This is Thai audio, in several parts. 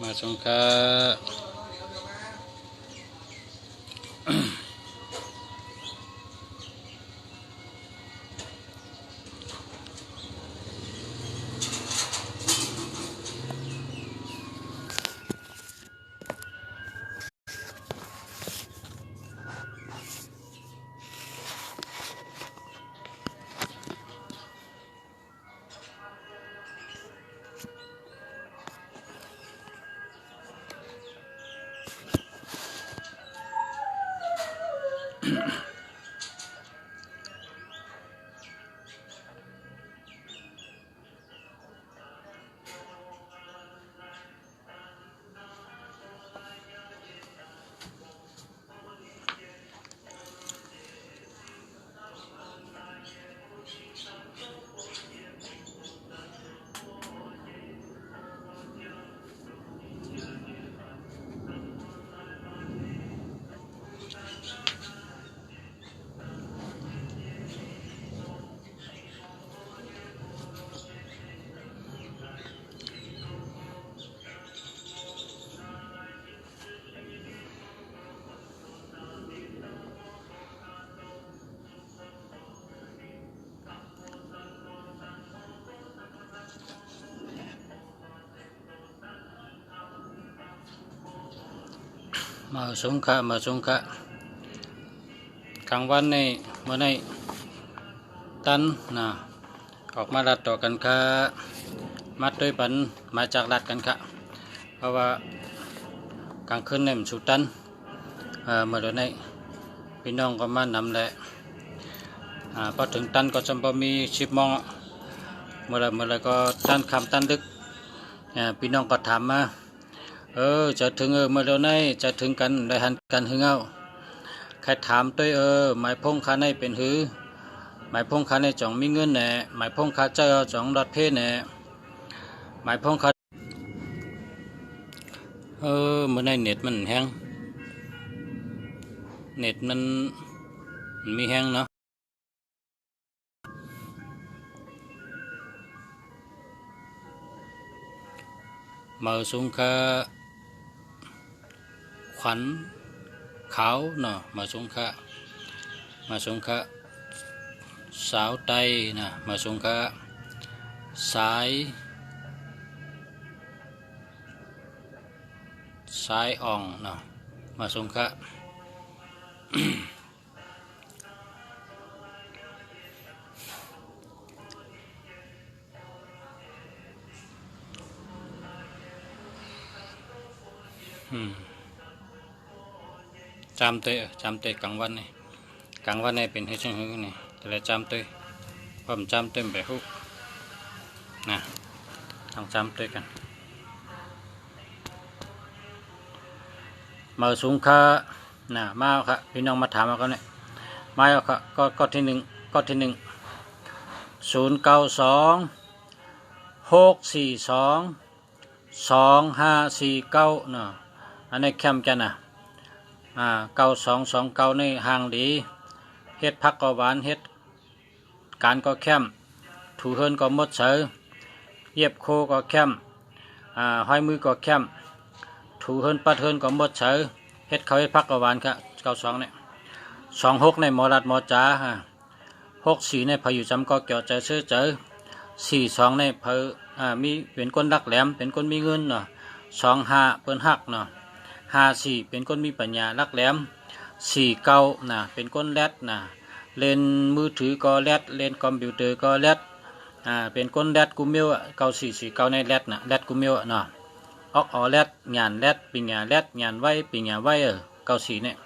มาสงเคราะห์มาสงเคราะห์กลางวันนี่เมื่อในตันนะออกมารัดต่อกันค่ะมัดด้วยปันมาจากรัดกันค่ะเพราะว่ากลางคืนเนี่ยมันสุดตันเมื่อเดี๋ยวนี้พี่น้องก็มานำแหละพอถึงตันก็จำเป็นมี10 โมงเมื่อไรก็ตันคำตันดึกพี่น้องก็ถามมาจะถึงเมื่อเร็วนี้จะถึงกันได้หันกันหึงเอาใครถามตัวหมายพงคาในเป็นหือหมายพงคาในจ่องมีเงินแหน่หมายพงคาเจ้าจ่องรถเพแหน่หมายพงคาเมื่อในเน็ตมันแห้งเน็ตมันมีแห้งเนาะมาสูงค่าขวัญขาวเนาะมาสงเคราะห์สาวไตนะมาสงเคราะห์สายอ่องเนาะมาสงเคราะห์จำเตะกลางวันนี่เป็นให้ช่างหื้อนี่แต่ละจำเตะผมจำเต็มไปฮุกนะต้องจำเตะกันมาสูงค่านะมาค่ะพี่น้องมาถามมากันเนี่ยมาเอาค่ะก็ที่หนึ่ง092-642-2549เนาะอันนี้แคมป์กันนะ9229นี่ห่างดีเฮ็ดพักก็หวานเฮ็ดการก็แคมถูเฮินก็มดเสือเย็บโคก็แคมห้อยมือก็แคมถูเฮินปัดเฮินก็มดเสือเฮ็ดเขาเฮ็ดพักก็หวานค่ะ92เนี่ย26ในหมอรัดหมอจ๋า64ในพายุจำก็เกี่ยวใจซื้อ42ในเพอมีเป็นคนรักแหลมเป็นคนมีเงินเนาะ25เปิ้นฮักเนาะ54เป็นคนมีปัญญารักแหลม49นะเป็นคนแรดนะเล่นมือถือก็แรดเล่นคอมพิวเตอร์ก็แรดเป็นคนแรดกูมิว9449ในแรดนะแรดกูมิวเนาะอแรดงานแรดปิญญาแรดงานไว้ปิญญาไว้94เนี่ย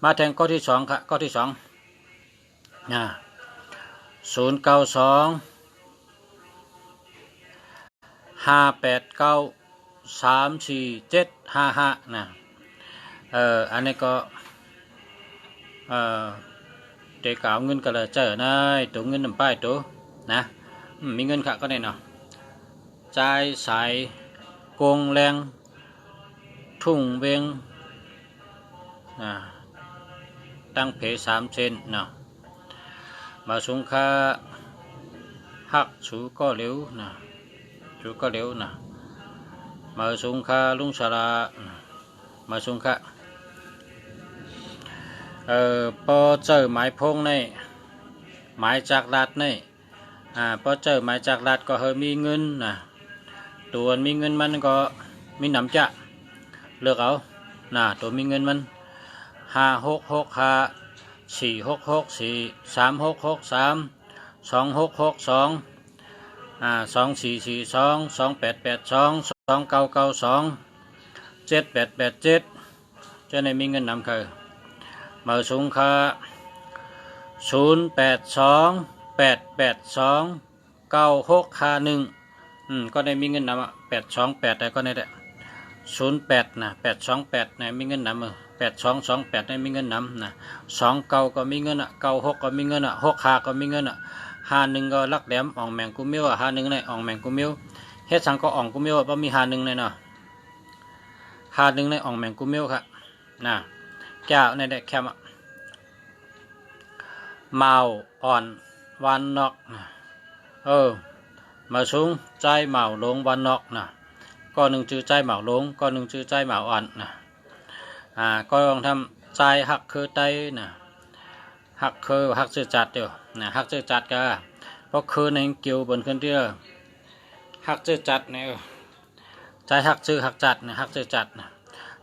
มาแทงข้อที่2ค่ะข้อที่2092-589-34755นะอันนี้ก็เด็กเอาเงินก็เลยเจอนะตัวเงินนำป้ายตัวนะมีเงินค่ะก็ได้เนาะจ่ายสายโกงแรงทุ่งเวงตั้งเพ3 เซนเนาะมาสงค่าหักสูก็เร็วนะ มาสุงคาลุงสระมาสุงคาพอเจอหมายพงในหมายจากรัฐในพอเจอหมายจากรัฐก็เฮมีเงินนะตัวมีเงินมันก็มีหนำจะเลือกเอาตัวมีเงินมัน566546643663266224422882282238822887จะในมีเงินนำคือมาสูงค่า0828829651ก็ได้มีเงินนำ828แต่ก็ได้08นะ828นะมีเงินนำ8228ได้มีเงินนำนะ29ก็มีเงิน96ก็มีเงิน65ก็มีเงิน51ก็ลักแหลมอ่องแมงกุมิว51ในอ่องแมงกุมิวเฮ็ดสังก็อ่องกุมิวบ่มี51ในเนาะ51ในอ่องแมงกุมิวครับแก้วในได้แคมเมาอ่อนวันนอกมาสูงใจเมาลงวันนอกก็หนึ่งชื่อใจเหมาลงก็หนึ่งชื่อใจเหมาอ่อนก็ลองทำใจหักคือใจหักคือหักชื่อจัดเดียวหักชื่อจัดก็เพราะคือในเกี่ยวบนขึ้นเดียวหักชื่อจัดเนี่ยใจหักชื่อหักจัดหักชื่อจัด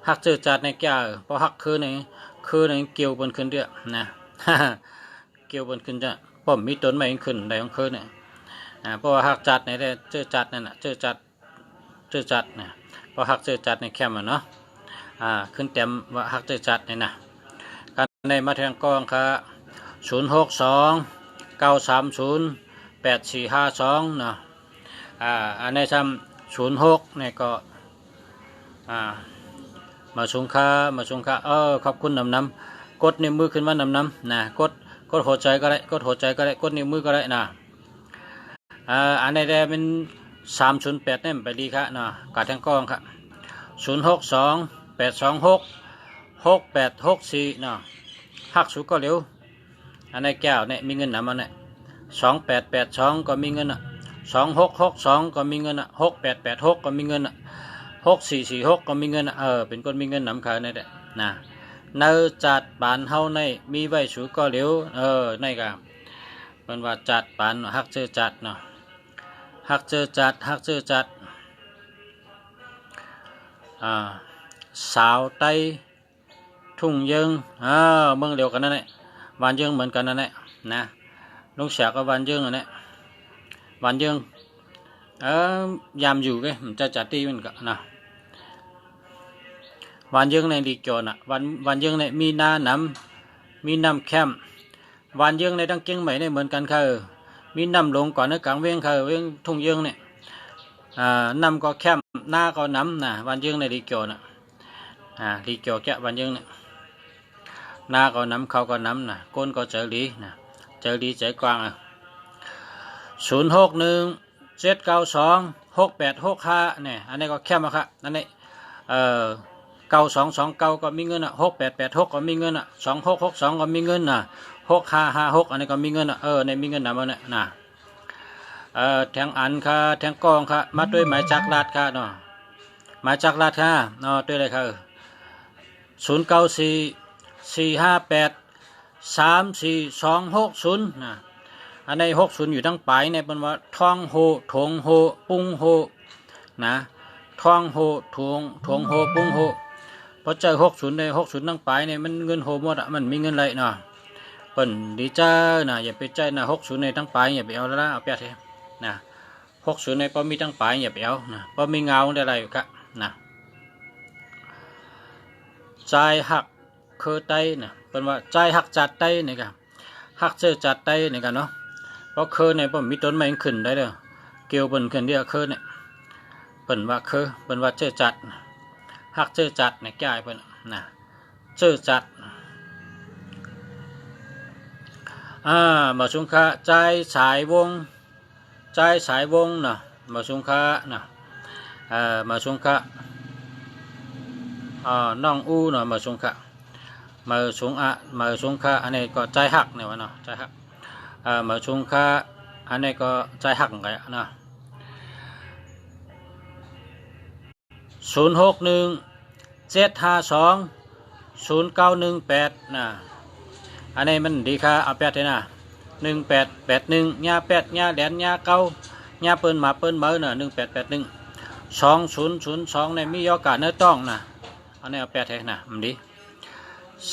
หักชื่อจัดในแก่เพราะหักคือในเกี่ยวบนขึ้นเดียวเกี่ยวบนขึ้นจะผมมีต้นไม้ขึ้นได้ของคือเนี่ยเพราะว่าหักจัดในได้ชื่อจัดนั่นชื่อจัดนะพอหักเจอจัดในแคมเนาะขึ้นเต็มว่าหักเจอจัดนี่นะการในมาแทงกองค่ะ0629308452เนาะอันในทำ06เนี่ยก็มาชงค่าขอบคุณน้ำกดนิ้วมือขึ้นมาน้ำนะกดหัวใจก็ได้กดนิ้วมือก็ได้นะอันในได้เป็น308เนี่ยไปดีครับการแทงกองครับ0628266864หักสุก็เร็วอันในแก้วเนี่ยมีเงินมันเนี่ย2882ก็มีเงิน2662ก็มีเงิน6886ก็มีเงิน6446ก็มีเงินเป็นคนมีเงินขายนี่แหละเนื้อจัดปานเฮาในมีไว้สุก็เร็วในก็เป็นว่าจัดปานหักเจอจัดหักเจอจัดสาวไตทุ่งยิงเมืองเดียวกันนั่นแหละวันยิงเหมือนกันนั่นแหละลุงแสกก็วันยิงอันนี้วันยิงยามอยู่cáiมันจะจัดตีมันก็วันยิงในดีจอวันยิงในมีน้ำแคมวันยิงในดังเก่งใหม่ในเหมือนกันค่ะมีน้ำลงก่อนในกลางเวียงค่ะเวียงทุ่งยิงเนี่ยน้ำก็แคมหน้าก็น้ำวันยิงในดีจอดีจอแกะวันยิงเนี่ยหน้าก็น้ำเขาก็น้ำก้นก็เจอดีใจกว้าง0617926865เนี่ยอันนี้ก็แคมครับอันนี้9229ก็มีเงิน6886ก็มีเงิน2662ก็มีเงิน6556อันนี้ก็มีเงินในมีเงินมันเนี่ยแทงอันค่ะแทงกองค่ะมาด้วยหมายจักรลาดค่ะหมายจักรลาดค่ะด้วยเลยค่ะ0944583460อันใน60อยู่ทั้งปลายในเป็นว่าท่องโหถงโหปุ้งโหท่องโหถงโหปุ้งโหพอเจอ60ใน60ทั้งปลายในมันเงินโหหมดมันมีเงินไรเปิ่นดีจ้าอย่าไปใจ60ในทั้งปลายอย่าไปเอาแล้วเอาเปียก60ในพอมีทั้งปลายอย่าไปเอาพอมีเงาได้ไรอยู่กะใจหักคือไตเป็นว่าใจหักจัดไตนี่กันหักเจอจัดไตนี่กันเนาะเพราะคือในผมมีต้นไม้ขึ้นได้เด้อเกี่ยวบนขึ้นเดียวคือเนี่ยเป็นว่าเจอจัดหักเจอจัดในแก่เป็นเจอจัดมาชุงค่าใจสายวงมาชุงค่ามาชุงค่าน้องอู้มาชุงค่ามาชุงค่าอันนี้ก็ใจหักเนี่ยวะใจหักมาชุงค่าอันนี้ก็ใจหักไง 0617520918นะอันนี้มันดีค่ะเอาแปดเลยนะ1881ย่าแปดย่าแหลนย่าเก้าย่าเปิ้นมาเปิ้นเมื่อน่ะ18812002ในมีโอกาสเนื้อต้องนะอันนี้เอาแปดให้นะมันดี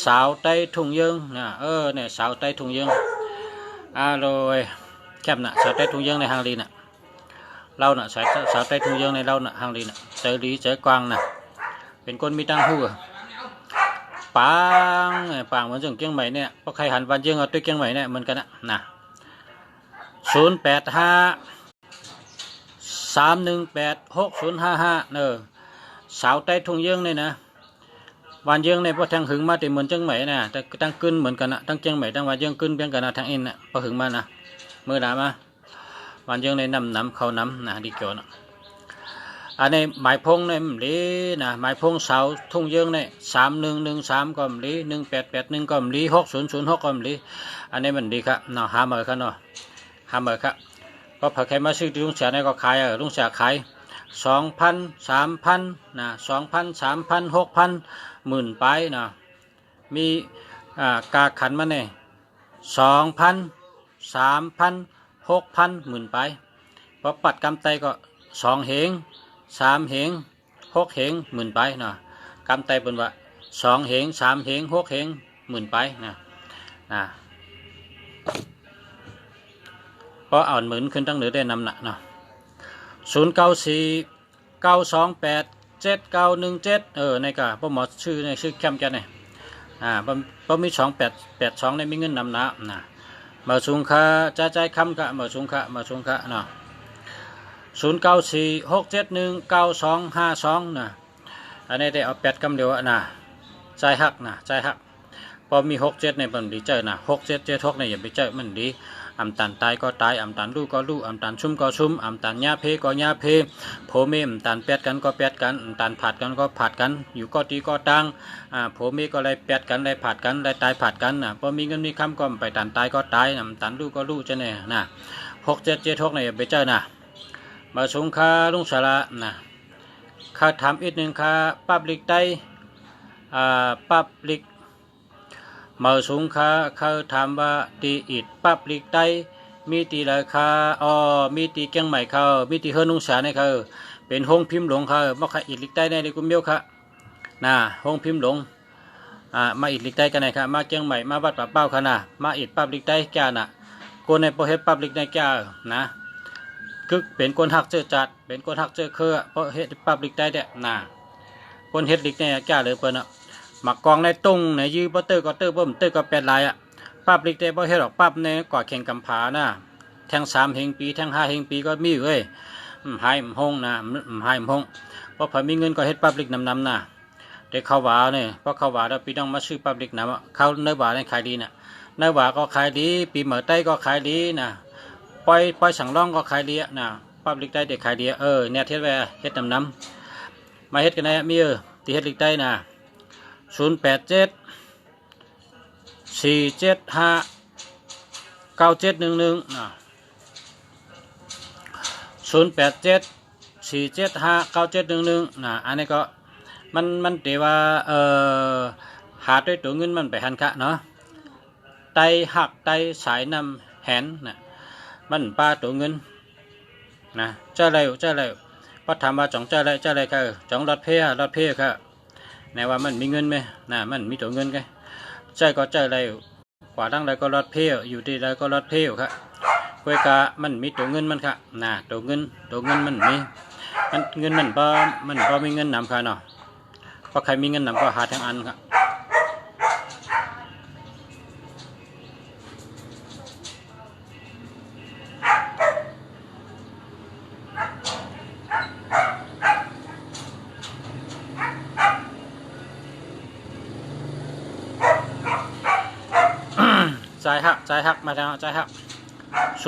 สาวใต้ทุ่งยืงนะเนี่ยสาวใต้ทุ่งยืงโดยแคบน่ะสาวใต้ทุ่งยืงในฮังลีน่ะเราน่ะสาวใต้ทุ่งยืงในเราน่ะฮังลีน่ะเจอดีเจอกวางน่ะเป็นคนมีตังหูปางเหมือนจังเกียงใหม่เนี่ยพอใครหันวันเจียงเอาตัวเกียงใหม่เนี่ยเหมือนกันนะ0853186055สาวใต้ทุ่งยืงเนี่ยนะวันยืงเนี่ยพอทางหึงมาติเหมือนเจียงใหม่นะแต่ตั้งกึนเหมือนกันนะตั้งเกียงใหม่ตั้งวันยืงกึนเพียงกันนะทางอินนะพอหึงมานะเมื่อไหร่มาวันยืงในน้ำเขาน้ำนะดีเกี่ยวนะอันนี้หมายพงเนี่ยมันลีนะหมายพงสาวทุ่งยืงเนี่ย3113ก็มันลี1881ก็มันลี6006ก็มันลีอันนี้มันดีครับเนาะหาเมื่อครับเนาะหาเมื่อครับก็พอใครมาซื้อที่ลุงเสียเนี่ยก็ขายลุงเสียขาย2,000 3,000นะ2,000 3,000 6,000หมื่นไปนะมีกาขันมาเนี่ย2,000 3,000 6,000หมื่นไปพอปัดกำไตก็2 เหง3 เหง6 เหงหมื่นไปนะกำไตเป็นว่า2 เหง3 เหง6 เหงหมื่นไปนะเพราะอ่อนหมื่นขึ้นตั้งเหนือได้นำหนักเนาะ0949287917ในกะพ่อหมอชื่อในชื่อแคมป์กันเนี่ยพ่อมี2882ในมีเงินนำหนักนะมาสูงค่าใจคำกะมาสูงค่าเนาะ0946719252นะอันนี้ได้เอา8 กำเดียวนะใจหักพอมี67ในมันดีเจอนะ6776ในอย่าไปเจอมันดีอำตันตายก็ตายอำตันลู่ก็ลู่อำตันชุ่มก็ชุ่มอำตันหญ้าเพก็หญ้าเพโผเมอำตันแปดกันก็แปดกันอำตันผัดกันก็ผัดกันอยู่ก็ตีก็ตังโผเมก็เลยแปดกันเลยผัดกันเลยตายผัดกันพอมีเงินมีคำก็ไปตันตายก็ตายอำตันลู่ก็ลู่จะเนี่ยนะ6776ในอย่าไปเจอนะมาสงค่าลุงสาระนะค่าถามอีกหนึ่งค่าปับลิกไตปับลิกมาสูงค่าเขาถามว่าตีอิดปับลิกไตมีตีราคามีตีเกียงใหม่เขามีตีเฮือนุ่งสาในเขาเป็นห้องพิมพ์หลงเขามาขายอิดลิกไตในกุมเมียวค่ะห้องพิมพ์หลงมาอิดลิกไตกันไหนค่ะมาเกียงใหม่มาวัดป่าเป้าค่ะมาอิดปับลิกไตแก่น่ะคนในโปรเฮดปับลิกในแก่นะคือเป็นคนหักเจอจัดเป็นคนหักเจอเครือเพราะเฮดปับลิกไตเด็ดคนเฮดลิกในแก่เลยเปิ้นหมักกองในตุ้งในยื้อเตอร์ก็เตอร์เบิ่มเตอร์ก็เป็นลายปั๊บลิกได้บ่เฮ็ดหรอกปั๊บในก่อแข่งกำผาแทง3 เหงปีแทง5 เหงปีก็มีเว้ยหายหงหายหงเพราะพอมีเงินก็เฮ็ดปั๊บลิกนำแต่เขาว่าเนี่ยเพราะเขาว่าแล้วปีต้องมาซื้อปั๊บลิกเขาเนื้อว่าในขายดีเนื้อว่าก็ขายดีปีเหมือใต้ก็ขายดีปล่อยสั่งร่องก็ขายดีปั๊บลิกได้เด็กขายดีเนี่ยเฮ็ดไว้เฮ็ดนำมาเฮ็ดกันได้มีที่เฮ็ดลิกได้0874759711 0874759711อันนี้ก็มันเดี๋ยวว่าหาด้วยตัวเงินมันไปหันคะเนาะไตหักไตสายนำแหนมันป้าตัวเงินเจ้าอะไรพอถามว่าจ่องเจ้าอะไรค่ะจ่องรถเพ่ค่ะในว่ามันมีเงินไหมมันมีตัวเงินไงใจก็ใจอะไรกว่าตั้งไรก็รถเพี้ยวอยู่ที่ไรก็รถเพี้ยวครับเวกามันมีตัวเงินมันค่ะตัวเงินมันมีเงินมันพอมีเงินนำค่ะเนาะพอใครมีเงินนำก็หาทางอันครับใจหักมาทางใจหัก0915102827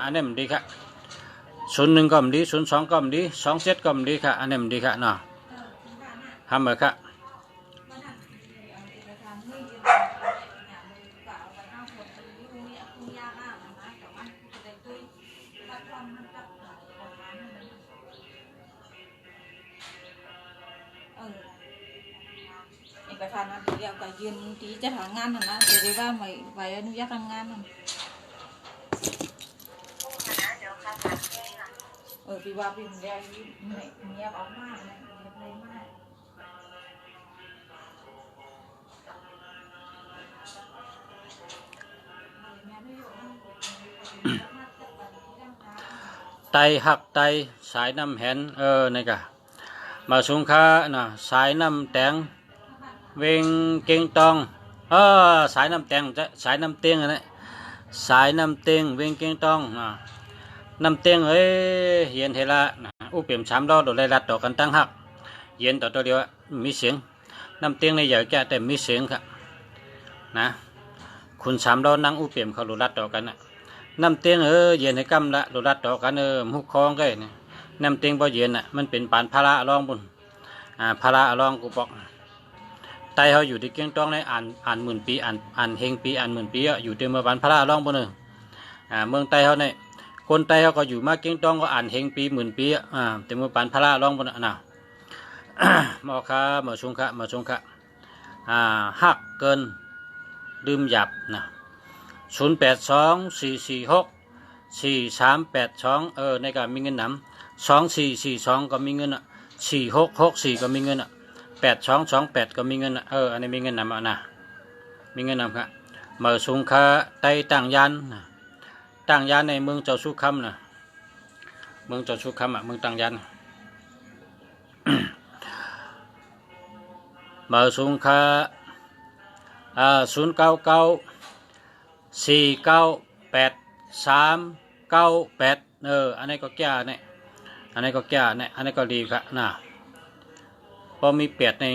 อันนี้มันดีครับ01ก็มันดี02ก็มันดี27ก็มันดีค่ะอันนี้มันดีค่ะเนาะทำเหมือนค่ะ ประธานนะเดี๋ยวก็ยืนที่จะทำงานนะนะเดี๋ยวว่าไม่ไปอนุญาตทำงานนั่นพี่ว่าพี่มันเรียกเงียบออกมากเลยเงียบเลยมากไตหักไตสายน้ำแหนนี่กะมาสุงค้าน่ะสายน้ำแตงเวงเก่งตองสายน้ำแตงสายน้ำเตียงอันนี้สายน้ำเตียงเวงเก่งตองน้ำเตียงเย็นเทละอุเปี่ยมช้ำดอกโดดเลยรัดต่อกันตั้งหักเย็นต่อตัวเดียวมีเสียงน้ำเตียงในใหญ่แก่แต่มีเสียงครับนะคุณช้ำดอกนั่งอุเปี่ยมเขาโดดรัดต่อกันน้ำเตียงเย็นให้กำละโดดรัดต่อกันมุกคลองก็เนี่ยน้ำเตียงพอเย็นมันเป็นปานพาระรองบุญพาระรองกูบอกไตเขาอยู่ที่เกียงต้องในอ่านหมื่นปีอ่านเฮงปีอ่านหมื่นปีอยู่ที่เมืองปานพาระรองบุญเมืองไตเขาเนี่ยคนไตเขาก็อยู่มาเกียงต้องก็อ่านเฮงปีหมื่นปีแต่เมืองปานพาระรองบุญน่ะหมอค่ะหมอชุงค่ะหมอชุงค่ะหักเกินดื่มหยับนะ0824464382ในการมีเงินนำ2442ก็มีเงิน4664ก็มีเงิน8228ก็มีเงินอันนี้มีเงินนำนะมีเงินนำครับเมื่อสุงคาไตตั้งยันตั้งยันในเมืองเจ้าสุขคำนะเมืองเจ้าสุขคำเมืองตั้งยันเมื่อสุงคา0994989398อันนี้ก็แก่เนี่ยอันนี้ก็แก่เนี่ยอันนี้ก็ดีครับนะพอมีแปดใน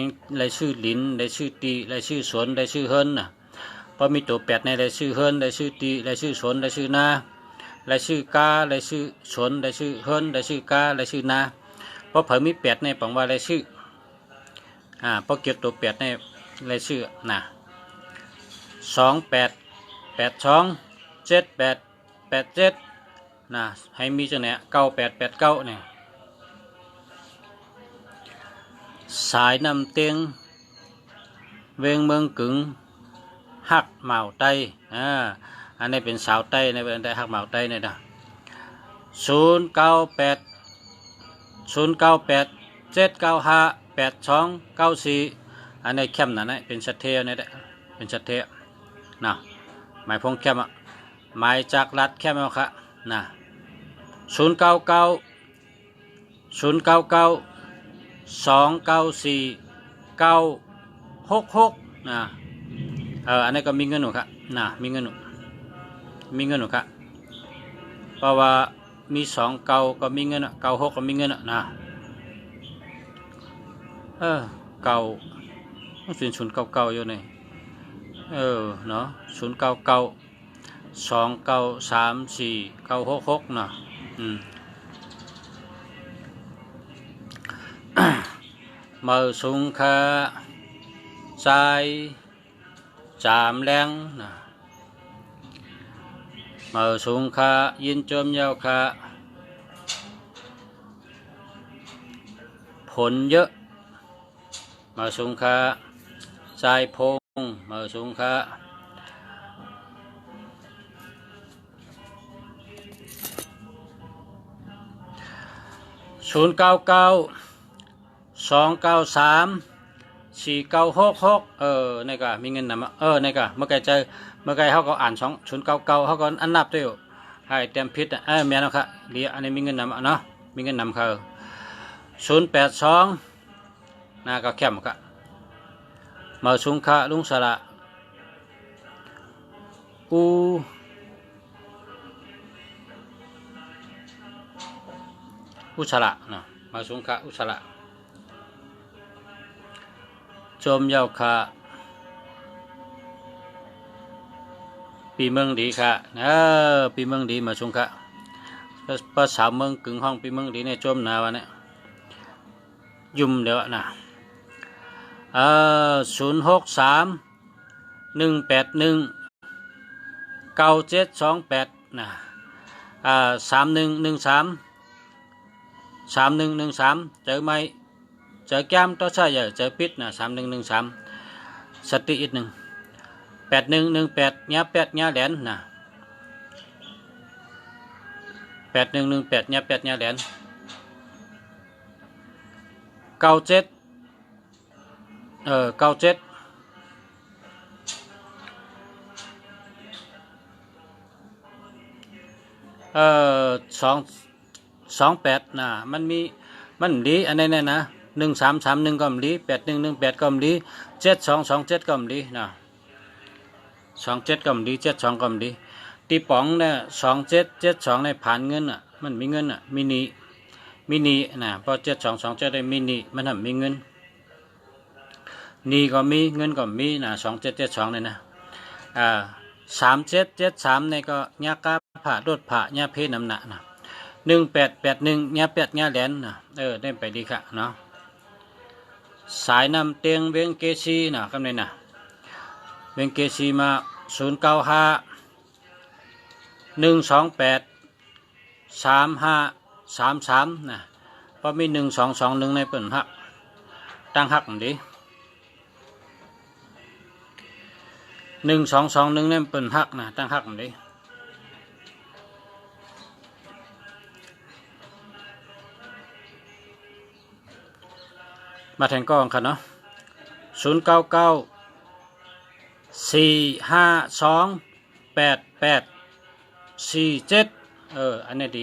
รายชื่อลิ้นรายชื่อตีรายชื่อสนรายชื่อเฮิรนนะพอมีตัวแปดในรายชื่อเฮิรนรายชื่อตีรายชื่อสนรายชื่อนารายชื่อการายชื่อสนรายชื่อเฮิรนรายชื่อการายชื่อนาพอเผยมีแปดในปังว่ารายชื่อพอเกี่ยวตัวแปดในรายชื่อนะ28827887นะให้มีจังเนี่ย9889เนี่ยสายน้ำเตียงเวงเมืองกึ่งหักเหมาไตอันนี้เป็นสาวไตในเป็นได้หักเหมาไตเนี่ยนะ0987958294อันนี้เข้มนะเนี่ยเป็นชัดเทเนี่ยเป็นชัดเทนะหมายพงเข้มหมายจากรัดเข้มเอาค่ะนะ09929496นะอันนี้ก็มีเงินหนูครับนะมีเงินหนูครับเพราะว่ามี2 9ก็มีเงิน96ก็มีเงินนะเก่า099อยู่นี่เนาะ0992934966นะมือสุงคาใจจามแรงนะมือสุงคายินจมยาวคาผลเยอะมือสุงคาใจพงมือสุงคา0992934966นี่ก็มีเงินนำนี่ก็เมื่อไกลเขาก็อ่าน099เขาก็อันนับด้วยให้เต็มพิษแม่นะครับเดี๋ยวอันนี้มีเงินนำเนาะมีเงินนำเขา082ก็แคมครับมาสุงคะลุงสระอุชระนะมาสุงคะอุชระจมเย้าค่ะปีเมืองดีค่ะปีเมืองดีมาสุงคะภาษาเมืองกึ่งห้องปีเมืองดีเนี่ยจมนาวันนี้ยุ่มเดี๋ยวนะ063-181-9728นะ3113เจอไหมเจอแก้มต่อใช่เจอปิดนะ3113 สติอีกหนึ่ง8118ญา8ญาแหลนนะ8118ญา8ญาแหลน9797228นะมันดีอันนี้นะ1331ก็มี8118ก็มี7227ก็มีนะ27ก็มี72ก็มีตีป๋องเนี่ย2772ในผ่านเงินอ่ะมันมีเงินอ่ะมินินะพอ7227ได้มินิมันทำมีเงินนี่ก็มีเงินก็มีนะ2772เนี่ยนะ3773ในก็ญากาผ่าโดดผ่าญาเพน้ำหนักนะ1881ญา8ญาแหลนนะได้ไปดีค่ะเนาะสายนำเตียงเวียงเกซีนะคำนี้นะเวียงเกซีมา095 128 3533นะเพราะมี1221ในเปิ่นหักตั้งหักดี1221ในเปิ่นหักนะตั้งหักดีมาแทงกองค่ะเนาะ0994528847อันนี้ดี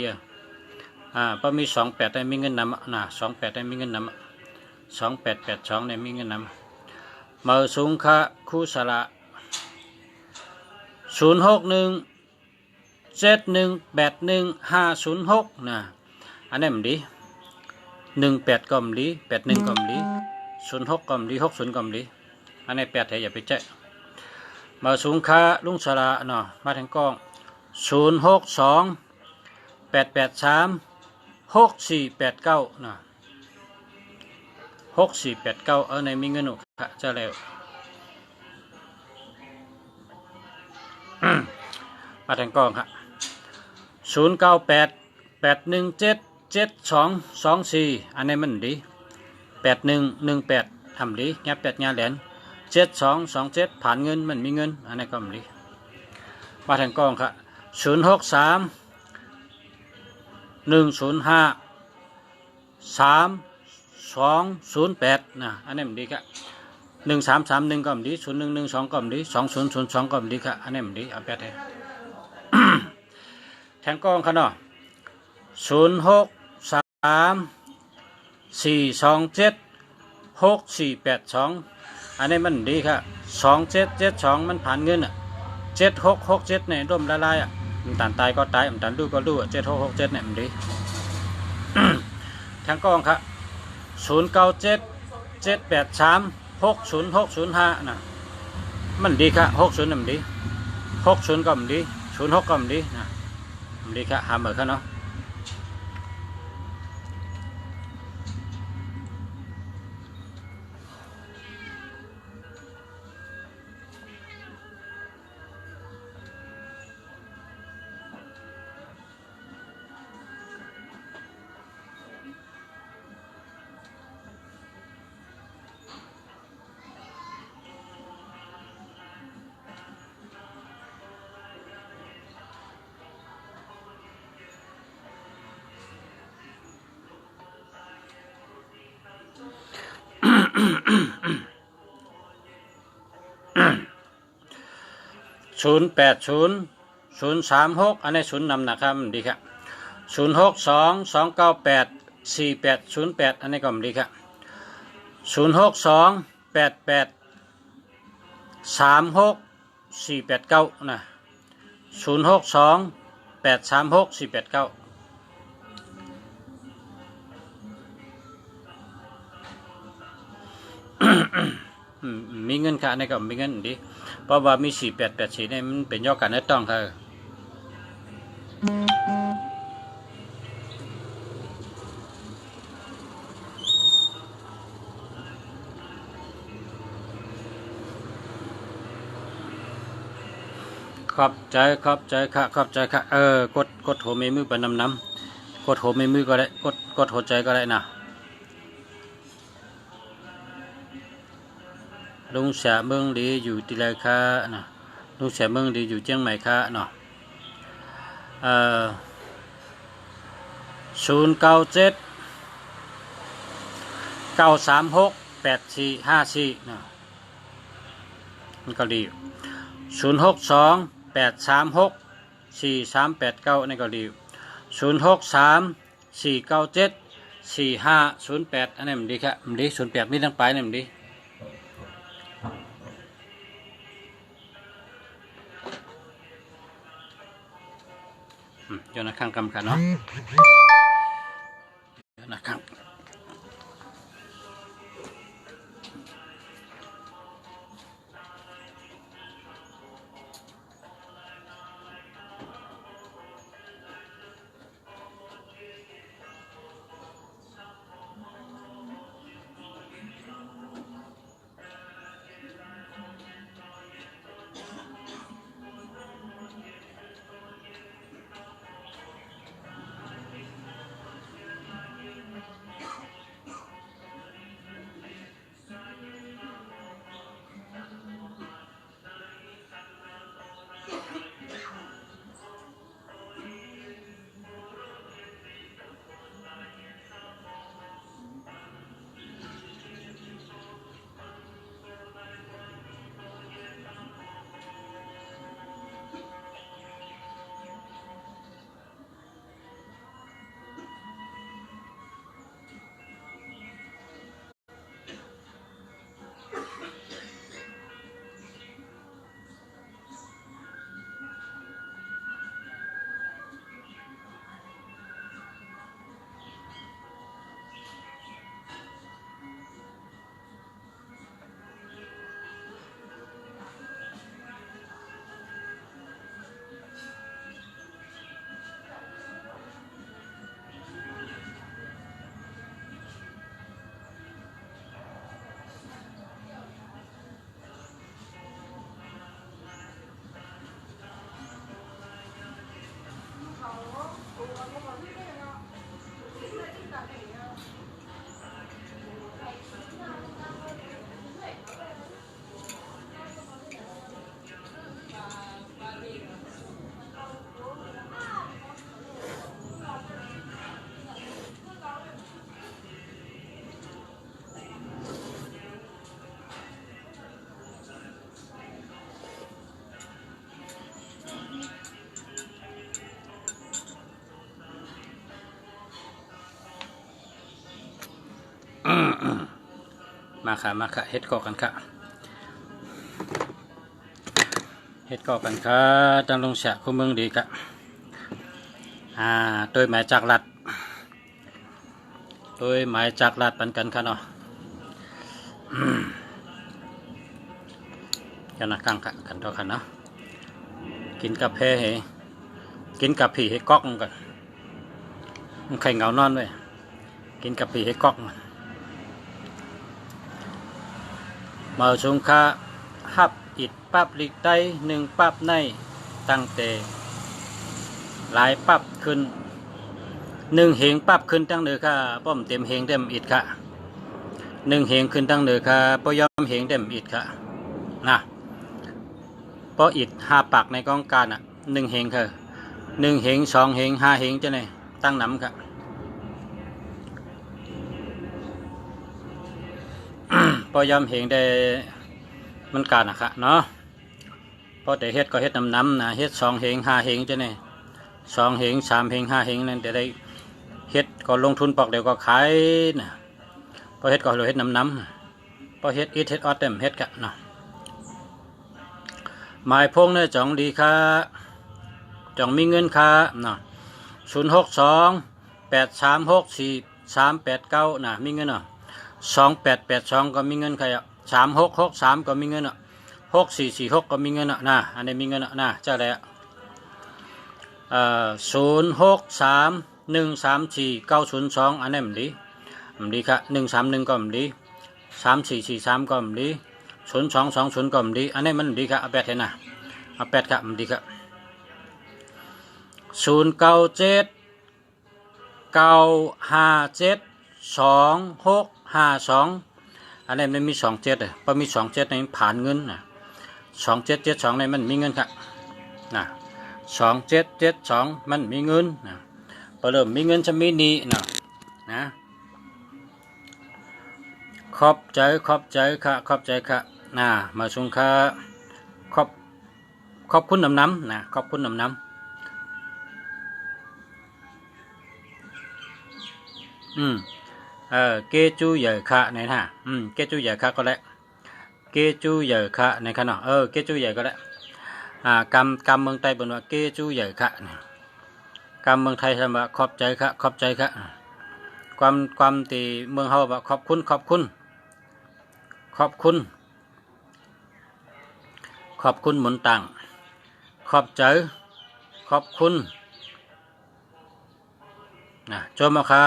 พอมี28ได้มีเงินนำนะ28ได้มีเงินนำ2882ได้มีเงินนำมาสูงค่ะคู่สระ0617181506นะอันนี้มันดี18ก็มดี81ก็มดี06ก็มดี60ก็มดีอันนี้8ให้อย่าไปแจ้มาสูงค่าลุงสระเนาะมาถึงกล้อง062 883 6489นะ6489ในมีเงินหนุค่ะจะแล้วมาถึงกล้องค่ะ0988177224อันนี้มันดี8118ทำดีญา8ญาแหลน7227ผ่านเงินมันมีเงินอันนี้ก็มันดีมาถึงกล้องค่ะ063 105 3208นะอันนี้มันดีค่ะ1331ก็มันดี0112ก็มันดี2002ก็มันดีค่ะอันนี้มันดีเอาแปดให้ แทงกล้องค่ะเนาะ063 427 6482อันนี้มันดีค่ะ2772มันผ่านเงิน7667เนี่ยร่วมละลายมันตันตายก็ตายมันตันรู้ก็รู้7667เนี่ยมันดี แทงกล้องค่ะ097783 60605นะมันดีค่ะ60มันดี60ก็มันดี06ก็มันดีนะมันดีค่ะหาเหมือนกันเนาะ080036อันนี้0นำนะครับดีครับ0622984808อันนี้ก็ดีครับ0628836489นะ0628366489มีเงินค่ะในก็มีเงินดีเพราะว่ามี4884เนี่ยมันเป็นยอดการเงินต้องค่ะขอบใจค่ะกดโหเมมือไปน้ำกดโหเมมือก็ได้กดหัวใจก็ได้นะ ลุงเสียเมืองดีอยู่ที่ไรคะนะลุงเสียเมืองดีอยู่เชียงใหม่คะเนาะ097 936 8454นะมันก็ดี062 836 4389นี่ก็ดี063 497 4508อันนี้มันดีครับมันดี08มีทั้งปลายนี่มันดีอยู่ในข้างกำกันเนาะอยู่ในข้างมาค่ะเฮ็ดก่อกันค่ะเฮ็ดก่อกันค่ะตั้งลงเสียคู่เมืองดีค่ะตัวหมายจากรัฐตัวหมายจากรัฐปันกันค่ะเนาะกันนะกังค่ะกันต่อกันเนาะกินกับเพเหกินกับผีให้ก๊อกกันมันไข่เงานอนด้วยกินกับผีให้ก๊อกมาชงคาฮับอิดปั๊บลิกได้1ปั๊บในตั้งแต่หลายปั๊บขึ้น1เหงปั๊บขึ้นตั้งเดือค่ะป้อมเต็มเหงเต็มอิดค่ะ1เหงขึ้นตั้งเดือค่ะป้อยอมเหงเต็มอิดค่ะนะป้ออิด5ปากในกองการ1เหงค่ะ1เหง2เหง5เหงจะไหนตั้งน้ำค่ะพอยำเหงได้มันการนะคะเนาะพอแต่เฮ็ดก็เฮ็ดน้ำนะเฮ็ด2เหง5เหงจะเนี่ย2เหง3เหง5เหงนั่นแต่ได้เฮ็ดก็ลงทุนปอกเดี๋ยวก็ขายนะพอเฮ็ดก็เราเฮ็ดน้ำพอเฮ็ดอีเฮ็ดออดเต็มเฮ็ดกะเนาะหมายพงเนี่ยจ่องดีค่ะจ่องมีเงินค่ะเนาะ062 836 4389นะมีเงินเนาะ2882ก็มีเงินใคร3663ก็มีเงิน6446ก็มีเงินนะอันนี้มีเงินนะเจ้าแล้ว063 134 902อันนี้มันดีค่ะ131ก็มันดี3443ก็มันดี0220ก็มันดีอันนี้มันดีค่ะเอา8เห็นนะเอา8ค่ะมันดีค่ะ097 957 2652 อันนี้มันมี27เลยพอมี27ในผ่านเงินนะ2772ในมันมีเงินครับนะ2772มันมีเงินนะพอเริ่มมีเงินจะมีนี้นะขอบใจค่ะขอบใจค่ะมาส่งค่ะขอบคุณน้ำนะขอบคุณน้ำเกจูใหญ่ค่ะในท่าเกจูใหญ่ค่ะก็แล้วเกจูใหญ่ค่ะในขณะเกจูใหญ่ก็แล้วกำเมืองไทยบนว่าเกจูใหญ่ค่ะกำเมืองไทยทำว่าขอบใจค่ะความตีเมืองเฮาว่าขอบคุณขอบคุณหมุนตังขอบใจขอบคุณโจมเอาค่ะ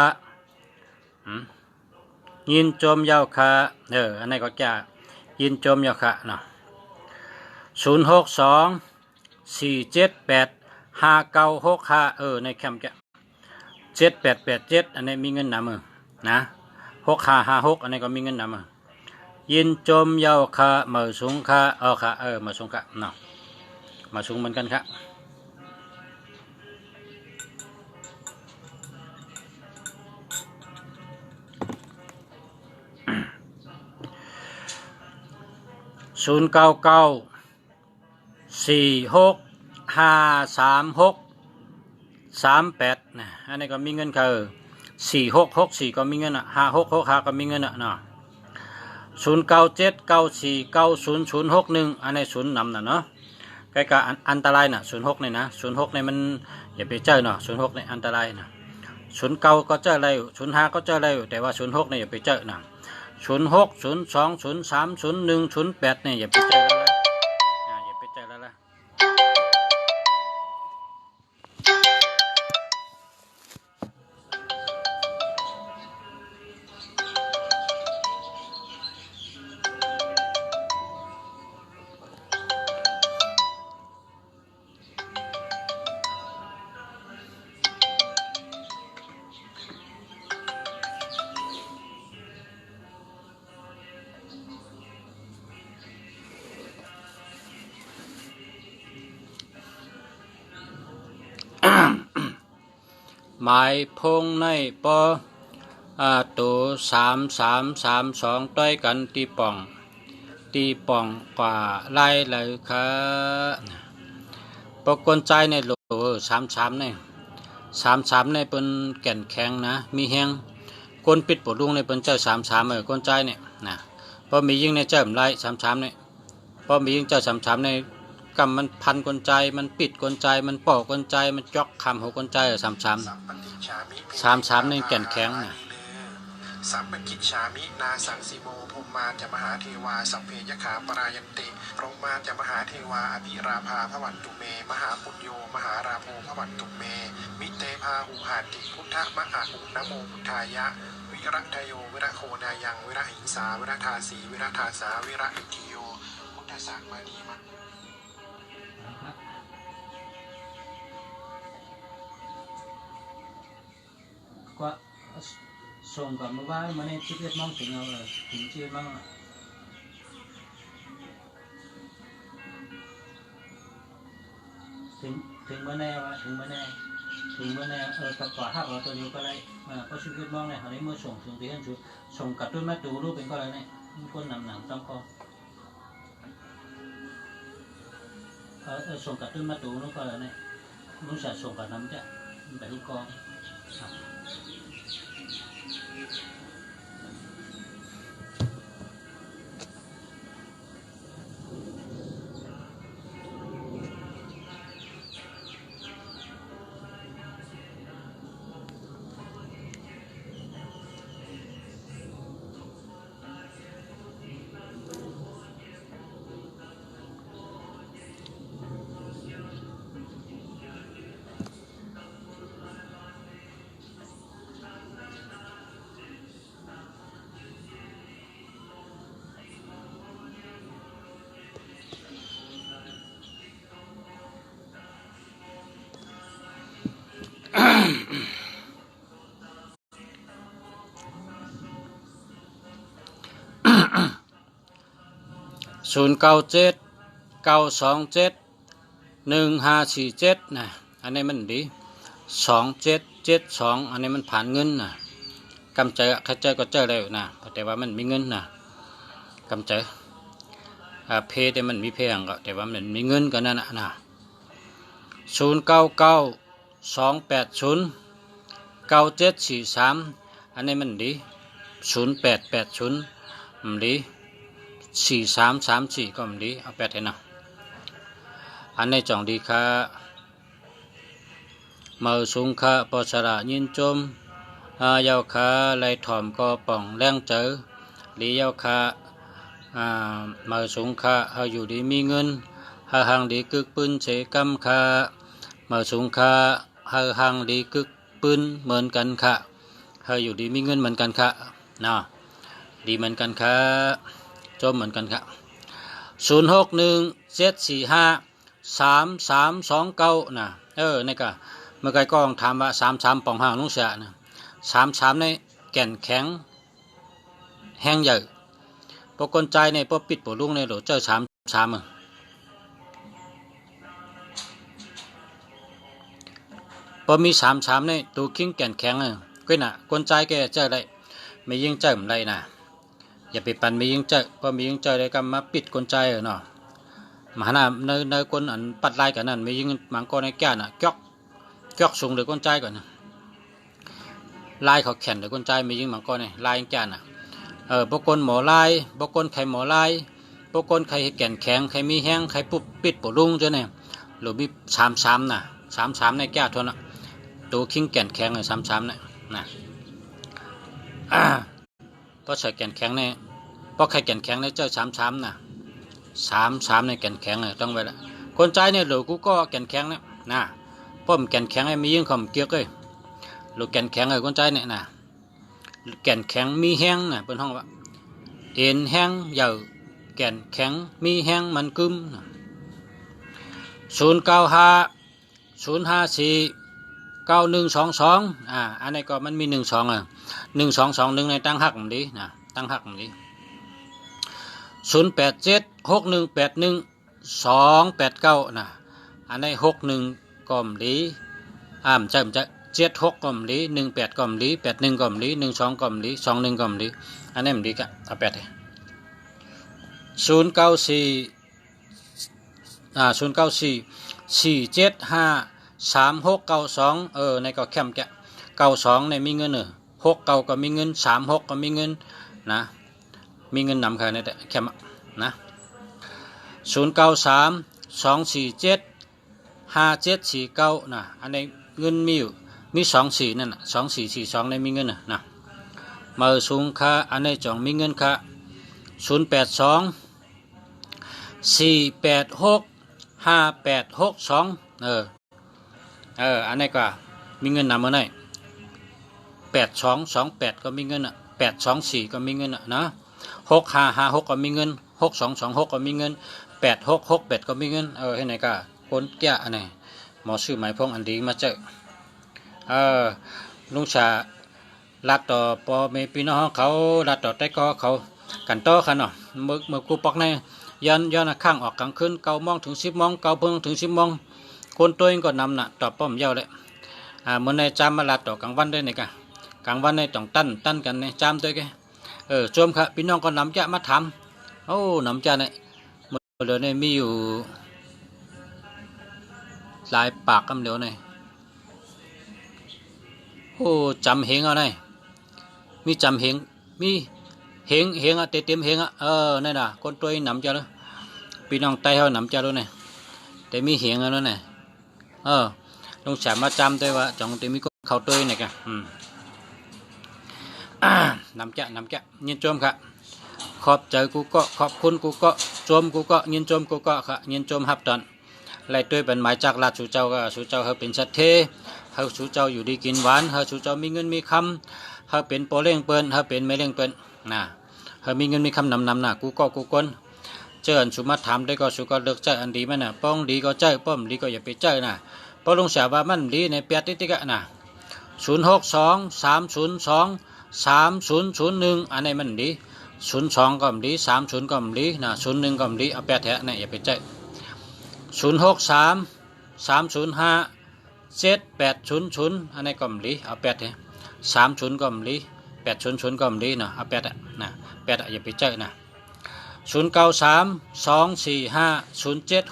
ยินโจมยาวค่ะอันนี้ก็จะยินโจมยาวค่ะ062-478-5965ในแคมป์แก7887อันนี้มีเงินนำมือนะ6556อันนี้ก็มีเงินนำมือยินโจมยาวค่ะมาสูงค่ะค่ะมาสูงค่ะมาสูงเหมือนกันค่ะ099-46-536-38อันนี้ก็มีเงินค่ะ4664ก็มีเงิน5665ก็มีเงิน097-94-90-061อันนี้0นำเนาะใกล้กับอันตราย06เนี่ยนะ06เนี่ยมันอย่าไปเจอ06เนี่ยอันตราย09ก็เจออะไร05ก็เจออะไรแต่ว่า06เนี่ยอย่าไปเจอ06 02 03 01 08เนี่ยอย่าไปเจอแล้วอย่าไปเจอแล้วล่ะหมายพงในปอตัว3332ต้อยกันตีป่องกว่าไล่เลยค่ะปกคนใจในโล33ในเป็นแก่นแข็งนะมีแห้งคนปิดปวดลุงในเป็นเจ้า33คนใจเนี่ยนะพอมียิ่งในเจ้าไล่33เนี่ยพอมียิ่งเจ้า33ในกำมันพันกลใจมันปิดกลใจมันปอกกลใจมันจอกคำหัวกลใจ33ในแก่นแข็งนะสัมปกิจฉามินาสังสิโมภูมิมาจะมหาเทวาสัพเพยขาปรายันติพรหมาจะมหาเทวาอภิราภาพวันตุเมมหาปุญโยมหาราโภพวันตุเมมิเตพาหุหาติพุทธมหาอุนโมพุทธายะวิรัตโยวิระโคนายังวิระหิงสาวิระทาสีวิระทาสาวิระอิทิโยพุทธสักมานีมะก็ส่งกลับมาว่ามันใน11 โมงถึงถึง11 โมงถึงเมื่อไหร่วะถึงเมื่อไหร่ตัดกว่าหักเราตัวนี้ก็ได้ก็11 โมงเนี่ยเขาได้เมื่อส่งถึงที่นั่นส่งกับต้นไม้ตูรูปเป็นก็อะไรเนี่ยก้นหนังต้องคอส่งกับต้นไม้ตูนู้นก็อะไรเนี่ยนู้นจะส่งกับน้ำจ้ะมันไปลูกกอง 097 927 1547นะอันนี้มันดี2772อันนี้มันผ่านเงินนะกำเจอใครเจอก็เจอแล้วนะแต่ว่ามันมีเงินนะกำเจอเพแต่มันมีเพงก็แต่ว่ามันมีเงินก็นั่นนะ0992809743อันนี้มันดี0880มันดี4334ก็มันดีเอา8ให้นะอันนี้จ่องดีค่ะเมื่อสูงค่ะปอชระยินจมเยาค่ะไล่ถอมก็ป่องแรงเจอหลีเยาค่ะเมื่อสูงค่ะเฮาอยู่ดีมีเงินเฮาหังดีกึกปืนเสกำค่ะเมื่อสูงค่ะเฮาหังดีกึกปืนเหมือนกันค่ะเฮาอยู่ดีมีเงินเหมือนกันค่ะเนาะดีเหมือนกันค่ะจมเหมือนกันค่ะ0617453329นะนี่ก็เมื่อไกลก็ถามว่า33ป่องห้างลุงเสียนะ33ในแก่นแข็งแห้งใหญ่ปกลใจในปปิดปลุงในหลวเจอ33พอมี33ในตัวคิงแก่นแข็งก็น่ะกลใจแกเจอได้ไม่ยิงเจออะไรนะอย่าไปปั่นไม่ยิงเจอพอมียิงเจอได้ก็มาปิดกลใจเนาะมาหน้าในคนอันปัดลายกันนั่นไม่ยิงมังกรในแก่น่ะจอกสูงหรือกลใจก่อนนะลายเขาแข็งหรือกลใจไม่ยิงมังกรในลายแก่น่ะปกลหมอลายปกลไข่หมอลายปกลไข่แก่นแข็งไข่มีแห้งไข่ปุ๊บปิดปลุงจ้ะเนี่ยหรือมี33น่ะ33ในแก่ทนอ่ะตัวคิงแก่นแข็งเลย33เนี่ยนะเพราะใส่แก่นแข็งเนี่ยเพราะไข่แก่นแข็งเนี่ยเจ้า33น่ะ33ในแก่นแข็งต้องไว้ละคนใจเนี่ยหรือกูก็แก่นแข็งเนี่ยนะป้อมแก่นแข็งให้มียิงข่มเกียกเลยหรือแก่นแข็งคนใจเนี่ยนะแก่นแข็งมีแห้งน่ะเป็นห้องว่าเอ็นแห้งเยอะแก่นแข็งมีแห้งมันกึม0950549122อันนี้ก็มันมี121221ในตั้งหักมันดีนะตั้งหักมันดี0876181289นะอันนี้61ก็มดีจะ76ก็มดี18ก็มดี81ก็มดี12ก็มดี21ก็มดีอันนี้มันดีกะเอา8เลย09447533692ในก็แคมแกะ92ในมีเงิน69ก็มีเงิน36ก็มีเงินนะมีเงินนำค่ะเนี่ยแคมนะ0932475749นะอันนี้เงินมีอยู่มี24นั่นน่ะ2442ในมีเงินนะมาสูงค่ะอันนี้จ่องมีเงินค่ะ0824865862อันนี้ก็มีเงินนำมาหน่อย8228ก็มีเงิน824ก็มีเงินนะ6556ก็มีเงิน6226ก็มีเงิน8668ก็มีเงินให้ไหนก็คนแก่อันไหนหมอชื่อหมายพงอันดีมาเจอลุงชาลักต่อปอเมปีน้องเขาลักต่อใต้กอเขากันต่อค่ะเนาะเมื่อกูปอกในย้อนข้างออกกลางคืน9 โมงถึง10 โมง9 โมงถึง10 โมงคนตัวเองก็นำน่ะต่อป้อมเย้าเลยเมื่อในจามมาลัดต่อกลางวันได้เนี่ยกะกลางวันในต้องตั้นกันในจามตัวแกโจมค่ะพี่น้องก็นำจะมาทำนำจะเนี่ยเมื่อเดือนนี้มีอยู่หลายปากกำเดียวเนี่ยจำเหงเอาเนี่ยมีจำเหงมีเหงเต็มเหงนั่นน่ะคนตัวหนำจะเลยพี่น้องไต้เขาหนำจะเลยเนี่ยแต่มีเหงเอาแล้วเนี่ยลงฉามาจำได้ว่าจังแต่มีเขาตัวเนี่ยกันนำจะยินจมค่ะขอบใจกูก็ขอบคุณกูก็จมกูก็ยินจมกูก็ค่ะยินจมฮับตอนไล่ตัวเป็นหมายจากราชสุเจ้าก็สุเจ้าเขาเป็นสัตเทเขาสุเจ้าอยู่ดีกินหวานเขาสุเจ้ามีเงินมีคำเขาเป็นโปเล่งเปิ้นเขาเป็นไม่เล่งเปิ้นนะเขามีเงินมีคำนำน่ะกูก็กูก้นเจออันสุมาถามได้ก็สุก็เลิกเจออันดีมันน่ะป้องดีก็เจอป้อมดีก็อย่าไปเจอน่ะพอลงเสียว่ามันดีในเปียติกะน่ะ0623023001อันนี้มันดี 02ก็มลี30ก็มลีนะ01ก็มลีเอาแปดแท้เนี่ยอย่าไปใจ063 305 7800อันนี้ก็มลีเอาแปดแท้30ก็มลี800ก็มลีนะเอาแปดนะแปดอย่าไปใจนะ093 245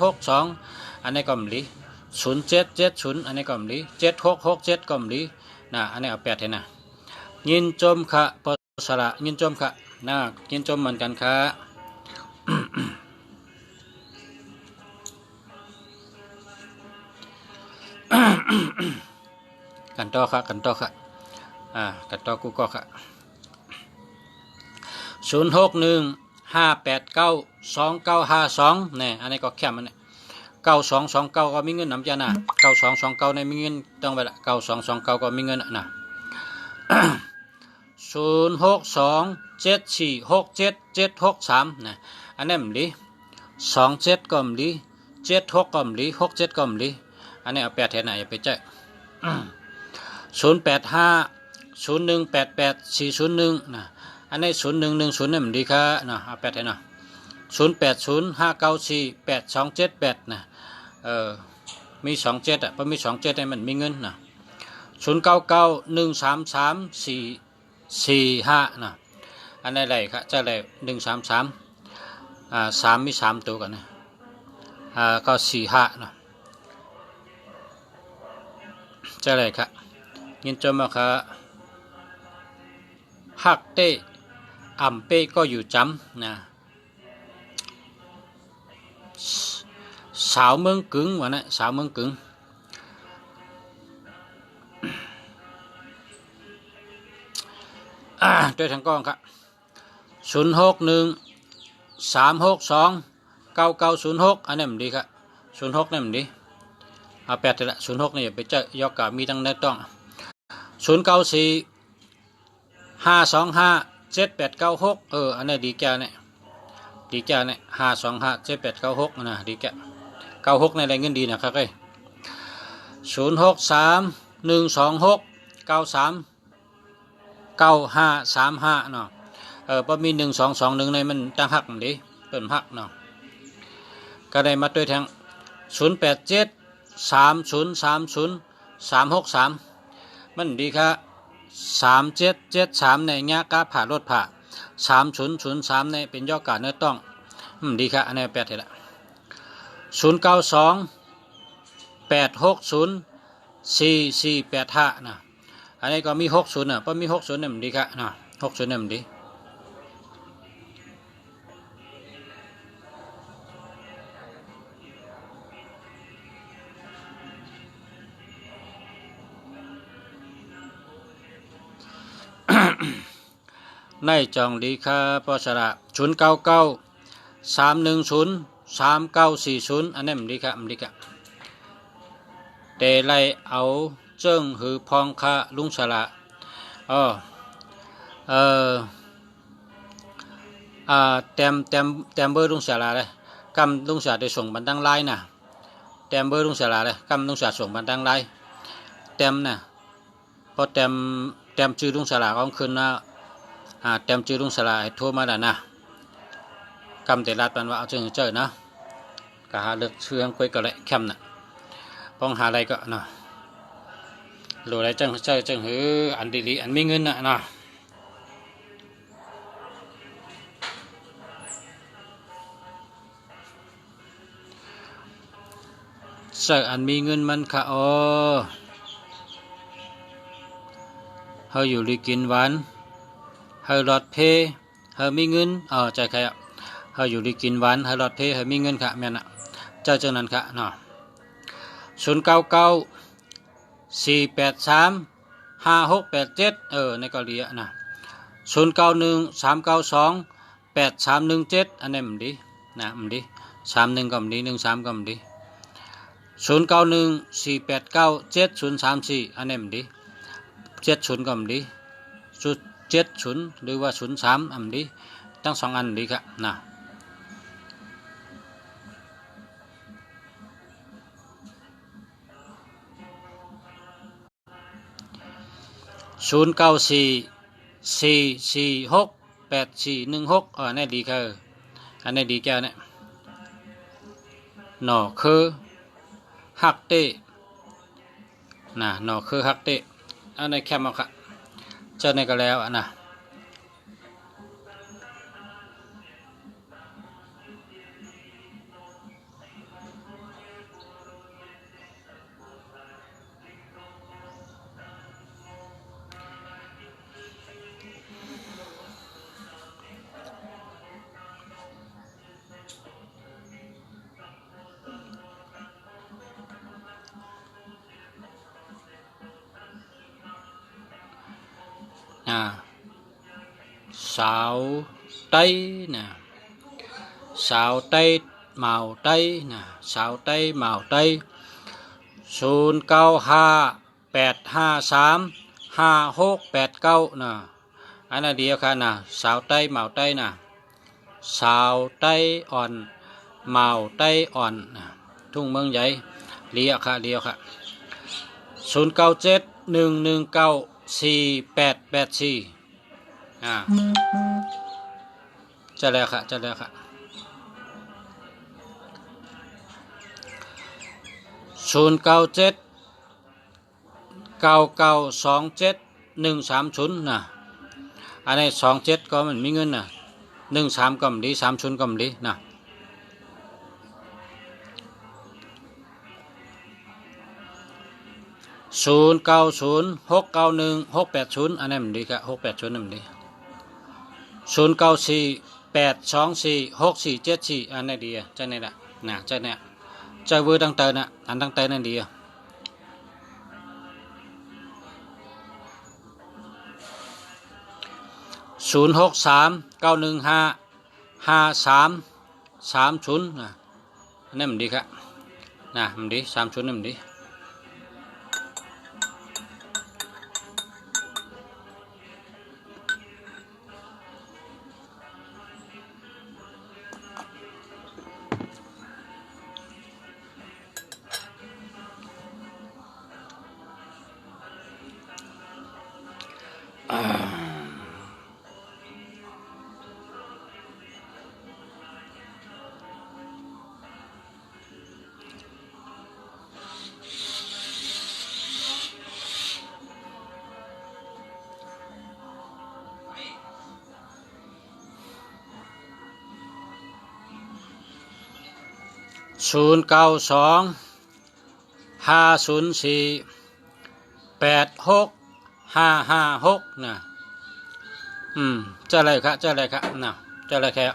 0762อันนี้ก็มลี0770อันนี้ก็มลี7667ก็มลีนะอันนี้เอาแปดแท้นะยินจมค่ะปสระยินจมค่ะนะยินจมเหมือนกันค่ะ กันต่อค่ะกันต่อค่ะกันต่อกูก็ค่ะ0615892952เนี่ยอันนี้ก็แค่มันเนี่ย9229ก็มีเงินนำจานะ9229ในมีเงินต้องไปละ9229ก็มีเงินนะ06274677763นะอันนี้มันดี27ก็มันดี76ก็มันดี67ก็มันดีอันนี้เอาแปดแทนไหนอย่าไปใจ0850188401นะอันนี้0110นี่มันดีค่ะนะเอาแปดแทนนะ0805948278นะมี27เพราะมี27ให้มันมีเงินนะ0991334445นะอันนี้อะไรครับจะอะไร1333มี3ตัวกันนะก็45นะจะอะไรครับยินจมาครับฮักเต้อ่ำเป้ก็อยู่จำนะสาวเมืองกึ่งวะนะสาวเมืองกึ่งด้วยทางกล้องครับ0613629906อันนี้มันดีครับ06นี่มันดีเอาแปดละ06นี่อย่าไปเจอยอกกะมีตั้งได้ต้อง0945257896อันนี้ดีแก่เนี่ยดีแก่เนี่ย5257896นะดีแก่96ในอะไรเงินดีนะครับเอ้ย063126939535เนาะพอมี1221ในมันตั้งหักมันดีเปิ่นหักเนาะก็ได้มาด้วยทาง0873030363มันดีครับ3773ในแง่กาผ่ารถผ่า3003ในเป็นยอดการเนื้อต้องดีครับอันนี้แปดเท่าไหร่0928604485นะอันนี้ก็มี60นะเพราะมี60เนี่ยมันดีครับนะ60เนี่ยมันดีในจองดีครับปสระ0993103940อันนี้มันดีครับมันดีครับแต่ไล่เอาเจิ้งหือพองคาลุงสระแต้มเบอร์ลุงสระเลยกำลุงสระได้ส่งบันดังไลน์นะแต้มเบอร์ลุงสระเลยกำลุงสระส่งบันดังไลน์แต้มนะพอแต้มชื่อลุงสระของคืนนะแต้มชื่อลุงสระให้โทรมาแล้วนะกำแต่ลาดปันว่าเอาเจอนะก็หาเลือกเชื่องคุยกับอะไรแคมน่ะป้องหาอะไรก็นะหรืออะไรจังหืออันดีๆอันมีเงินนะเจออันมีเงินมันค่ะเฮาอยู่ลีกินหวานเฮาหลอดเพเฮามีเงินใจใครเฮาอยู่ลีกินหวานเฮาหลอดเพเฮามีเงินค่ะแม่น่ะเจ้านั้นค่ะเนาะ0994835687ในเกาหลีนะ0913928317อันนี้มันดีนะมันดี31ก็มันดี13ก็มันดี0914897034อันนี้มันดี70ก็มันดี70หรือว่า03อันดีทั้ง2อันดีครับนะ094446 8416อันนี้ดีคืออันนี้ดีแก่เนี่ยหน่อคือฮักเต้นะหน่อคือฮักเต้อันนี้แคมเอาค่ะเจ้าในก็แล้วนะสาวไต้นะสาวไต้เมาไต้นะสาวไต้เมาไต้0958535689นะอันนั้นเดียวค่ะนะสาวไต้เมาไต้นะสาวไต้อ่อนเมาไต้อ่อนนะทุ่งเมืองใหญ่เลียค่ะเดียวค่ะ0971194884จะแล้วค่ะจะแล้วค่ะ0979927130นะอันนี้27ก็มันมีเงินนะ13ก็มันดี30ก็มันดีนะ09069168อันนี้มันดีครับ680นั่นมันดี0948246474อันนี้ดีอ่ะใจนี่แหละนะใจเนี่ยใจเวอร์ตั้งแต่นะอันตั้งแต่นั่นดีอ่ะ0639155330นะอันนี้มันดีครับนะมันดี30นี่มันดี0925048656นะจะอะไรครับจะอะไรครับนะจะอะไรแค่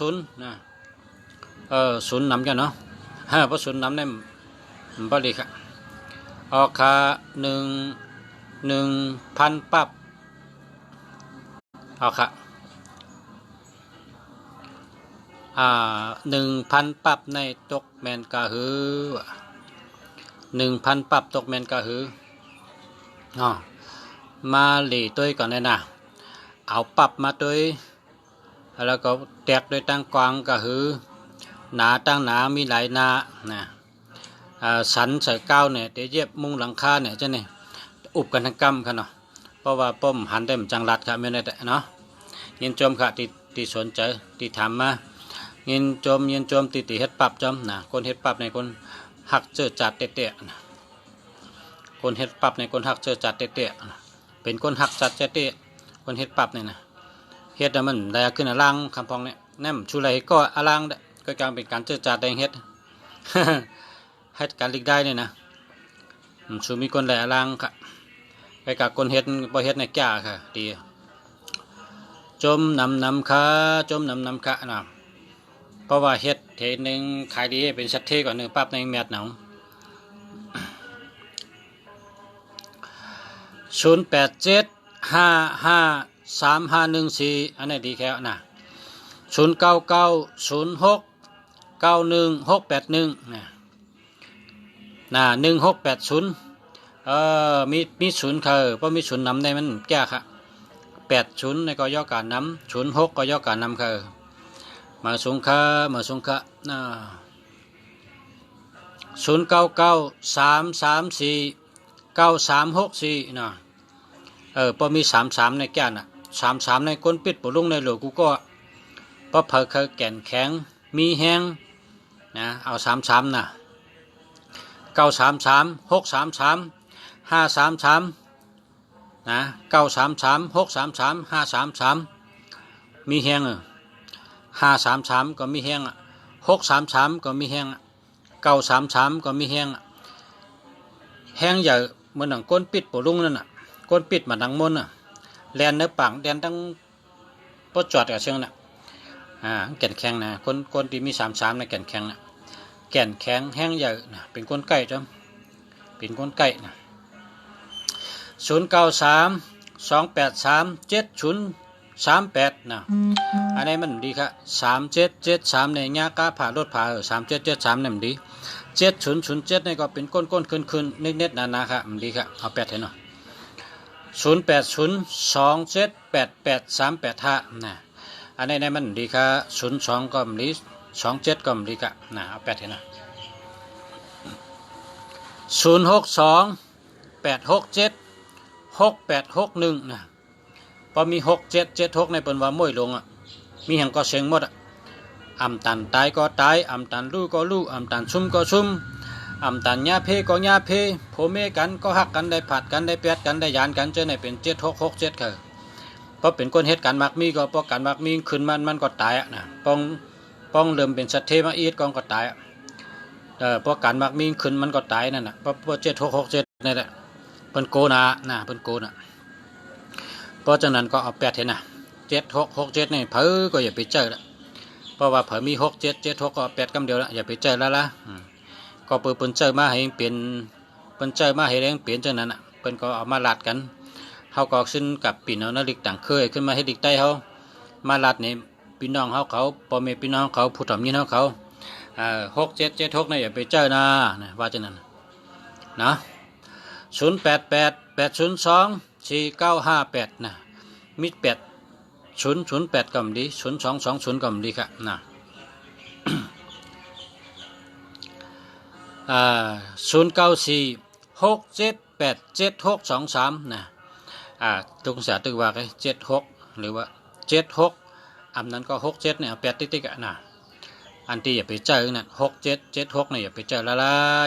0832329050นะศูนย์นำจ้ะเนาะเพราะศูนย์นำได้บริครับออกค่า1,000ปั๊บเอาค่ะ1,000ปั๊บในตกแมนกะหือ1,000ปั๊บตกแมนกะหือมาหลีตัวก่อนเลยนะเอาปั๊บมาตัวแล้วก็แตกโดยตั้งกวางกะหือหนาตั้งหนามีหลายหนานะสันใส่ก้าวเนี่ยเดี๋ยวเย็บมุงหลังคาเนี่ยจะเนี่ยอุบกันทั้งกำค่ะเนาะเพราะว่าป้อมหันได้มจังรัดค่ะไม่ได้แต่เนาะยินจมค่ะที่สนใจที่ถามมายินจมที่เฮ็ดปรับจมนะคนเฮ็ดปรับในคนหักเจอจัดเตะนะคนเฮ็ดปรับในคนหักเจอจัดเตะเป็นคนหักจัดเตะคนเฮ็ดปรับเนี่ยนะเฮ็ดมันได้ขึ้นอลังคำพองเนี่ยแนมชูไรก็อลังก็การเป็นการเจอจัดแดงเฮ็ด ให้การลิกได้เนี่ยนะชูมีคนหลายอลังค่ะไปกับคนเฮ็ดบ่เฮ็ดในแก่ค่ะดีจมนำค่ะจมนำค่ะนะเพราะว่าเฮ็ดเทนึงขายดีเป็นชัดเทก่อนหนึ่งปั๊บในแมทหนัง0875535114อันนี้ดีแค่นะ0990691681นะ1680มีศูนย์ค่ะเพราะมีศูนย์นำได้มันแก่ค่ะ80ในก็ย่อการนำ06ก็ย่อการนำค่ะมาสงค่ะ 0993349364นะพอมี33ในแก่นอ่ะ33ในก้นปิดปุลุงในหลวงกูก็พอเผอเคยแก่นแข็งมีแห้งนะเอา33นะ933633 533นะ933633 533มีแห้ง533ก็มีแห้ง633ก็มีแห้ง933ก็มีแห้งแห้งใหญ่เหมือนหนังก้นปิดปุลุงนั่นน่ะก้นปิดมาดังมนน่ะแลนเนื้อปังแดนตั้งปจอดกับเชิงน่ะแก่นแข็งนะคนที่มี33ในแก่นแข็งนะแก่นแข็งแห้งใหญ่นะเป็นก้นไก่จ้ะเป็นก้นไก่นะ0932837038นะอันนี้มันดีครับ3773ในยากาผ่ารถผ่า3773เนี่ยมันดี7007นี่ก็เป็นก้นขึ้นเน็ตๆนาครับมันดีครับเอา8ให้หน่อย0802788385นะอันนี้มันดีครับ02ก็มันดี27ก็มันดีครับนะเอา8ให้หน่อย0628676861นะพอมี6776ในเปิ้นว่าม้วยลงมีแห่งก็เสียงหมดอำตันตายก็ตายอำตันรู้ก็รู้อำตันซุ่มก็ซุ่มอำตันญาเพก็ญาเพโผเมกันก็หักกันได้ผัดกันได้เปียดกันได้ยานกันเจอในเป็น7667คือเพราะเป็นคนเหตุการณ์มักมีก็เพราะการมักมีขึ้นมันก็ตายนะป้องเริ่มเป็นสัตว์เทมาอีดกองก็ตายเพราะการมักมีขึ้นมันก็ตายนั่นน่ะเพราะ7667นี่แหละเพิ่นโกนะเพิ่นโกนะเพราะฉะนั้นก็เอา8ให้นะ7667นี่เผอก็อย่าไปเจอละเพราะว่าเผอมี6776ก็8กำเดียวละอย่าไปเจอแล้วล่ะก็เปิ้นเจอมาให้เป็นเปิ้นเจอมาให้แรงเปลี่ยนจังนั้นน่ะเปิ้นก็เอามาลัดกันเฮาก็ขึ้นกับพี่น้องนาฬิกต่างเคยขึ้นมาให้ดิกใต้เฮามาลัดนี่พี่น้องเฮาเขาพ่อแม่พี่น้องเขาผู้ถ่อมยินเฮาเขา6776นี่อย่าไปเจอนะว่าจังนั้นนะ0888024958นะมิด8008ก็มดี0220ก็มดีครับนะ0946787623นะตุกษาตึกว่าไอ้76หรือว่า76นั้นก็67เนี่ย8ติ๊กๆนะอันที่อย่าไปเจอนั่น6776เนี่ยอย่าไปเจอละ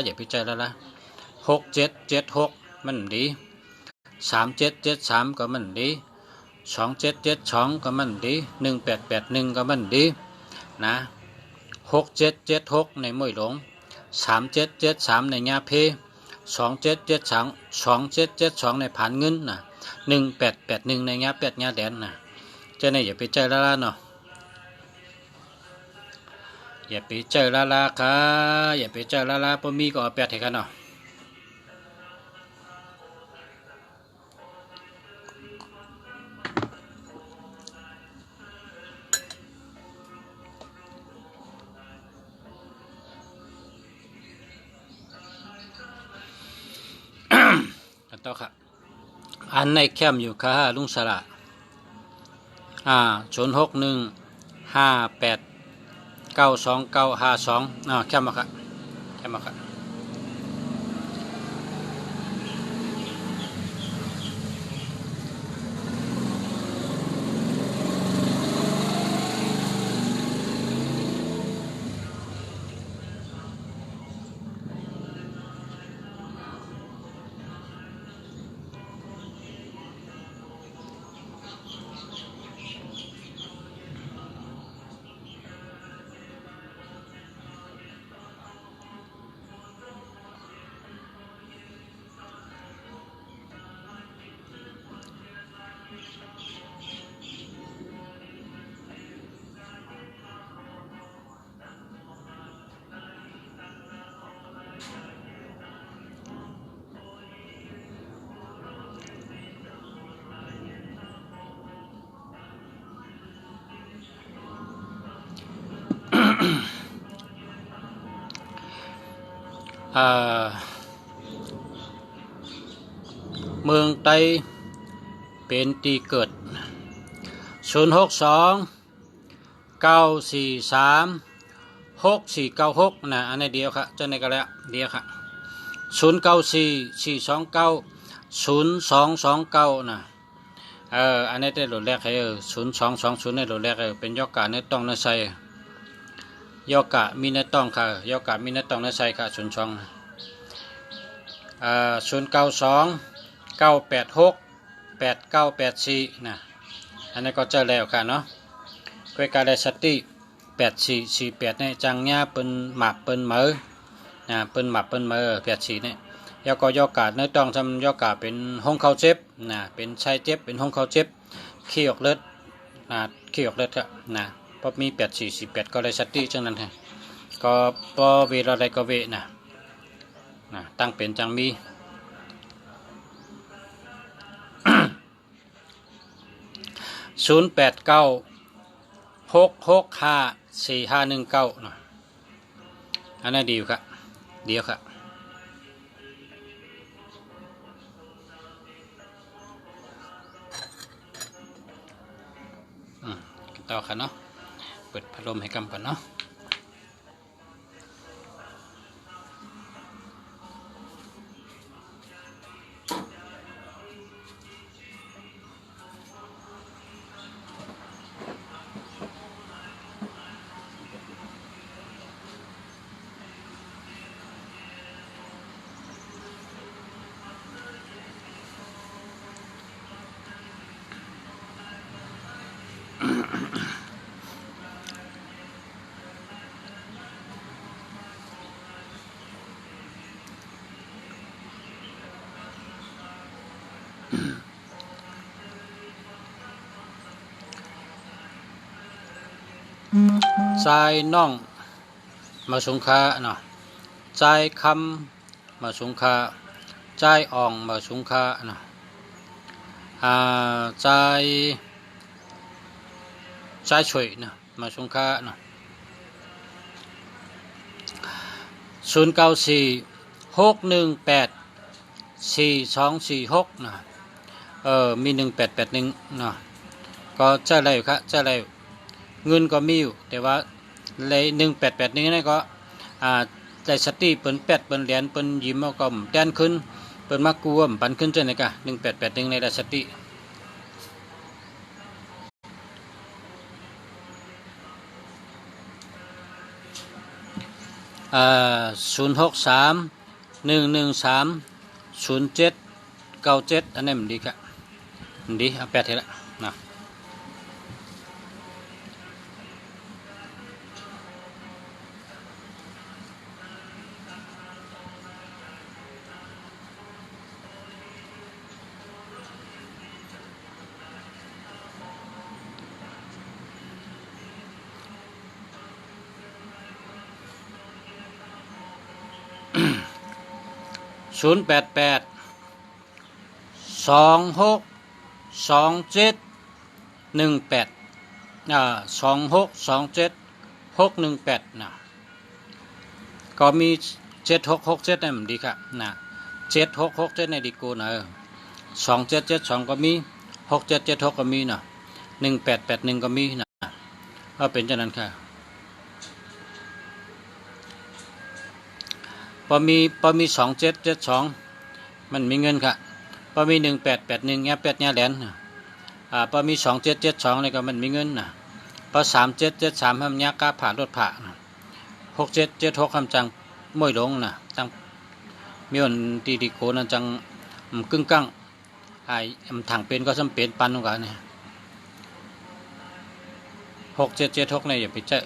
อย่าไปเจอละ6776มันดี3773ก็มันดี2772ก็มันดี1881ก็มันดีนะ6776ในมวยหลง3773ในญาเพ2772ในผ่านเงินนะ1881ในญาเป็ดญาแดนนะเจ้าเนี่ยอย่าไปเจอละเนาะอย่าไปเจอละค่ะอย่าไปเจอละพอมีก็เอา8ให้กันเนาะต่อครับอันในแคมอยู่ค่ะลุงสระ06158929252แคมมาครับแคมมาครับเมืองไต้เป็นตีเกิด062 943 6496นะอันนี้เดียวครับเจ้าในก็แล้วเดียวครับ0944290229นะอันนี้ได้โหลดแรกให้0220ในโหลดแรกเป็นยอกกะในต้องในใส่ยอกกะมีในต้องค่ะยอกกะมีในต้องในใส่ค่ะ0209868984นะอันนี้ก็เจอแล้วค่ะเนาะกวยกาไดสติ8448เนี่ยจังญาเปิ้นหมับเปิ้นเหมอนะเปิ้นหมับเปิ้นเหมอ84เนี่ยแล้วก็ยอกกะในต้องทำยอกกะเป็นห้องเข้าเจ็บนะเป็นชายเจ็บเป็นห้องเข้าเจ็บขี้ออกเลือดขี้ออกเลือดครับนะพอมี8448ก็ได้สติจังนั้นฮะก็พอเวลาใดก็เวนะตั้งเป็นจังมี0896654519นะอันนั้นดีครับเดียวครับต่อค่ะเนาะเปิดพัดลมให้กำก่อนเนาะใจน้องมาสงคาเนาะใจคำมาสงคาใจอ่องมาสงคาเนาะใจช่วยเนาะมาสงคาเนาะ0946184246เนาะมี1881เนาะก็จะอะไรครับจะอะไรเงินก็มีอยู่แต่ว่าเลย1881นี่ก็ได้สติเปิ้น8เปิ้นเหรียญเปิ้นยิ้มเอาก็แดนขึ้นเปิ้นมากวมปันขึ้นจังได๋กะ1881ในได้สติ063 113 0797อันนี้มันดีครับมันดีเอา8ให้ละนะ0882627182627617 นะก็มี7667นั่นมันดีครับนะ7667ในดีกูนะ2772ก็มี6776ก็มีนะ1881ก็มีนะก็เป็นจังนั้นค่ะพอมี2772มันมีเงินค่ะพอมี1881เนี่ย8เนี่ยแหลนพอมี2772นี่ก็มันมีเงินนะพอ3773ทำยากาผ่ารถผ่า6776คำจังมวยลงนะจังมีอันดีโคนั่นจังกึ่งกั้งถังเป็นก็สำเป็นปันกันนี่6776เนี่ยอย่าไปเจอ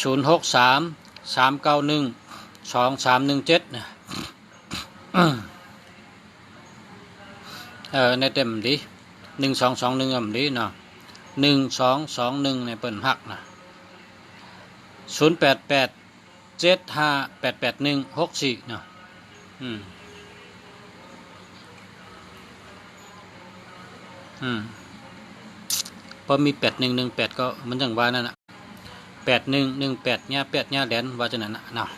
063 391 2317นะในเต็มดี1221ดีเนาะ1221ในเปิ้นหักนะ0887588164เนาะพอมี8118ก็มันจังว่านั่นน่ะ8118เนี่ย8เนี่ยแหลนว่าจังนั้นน่ะเนาะ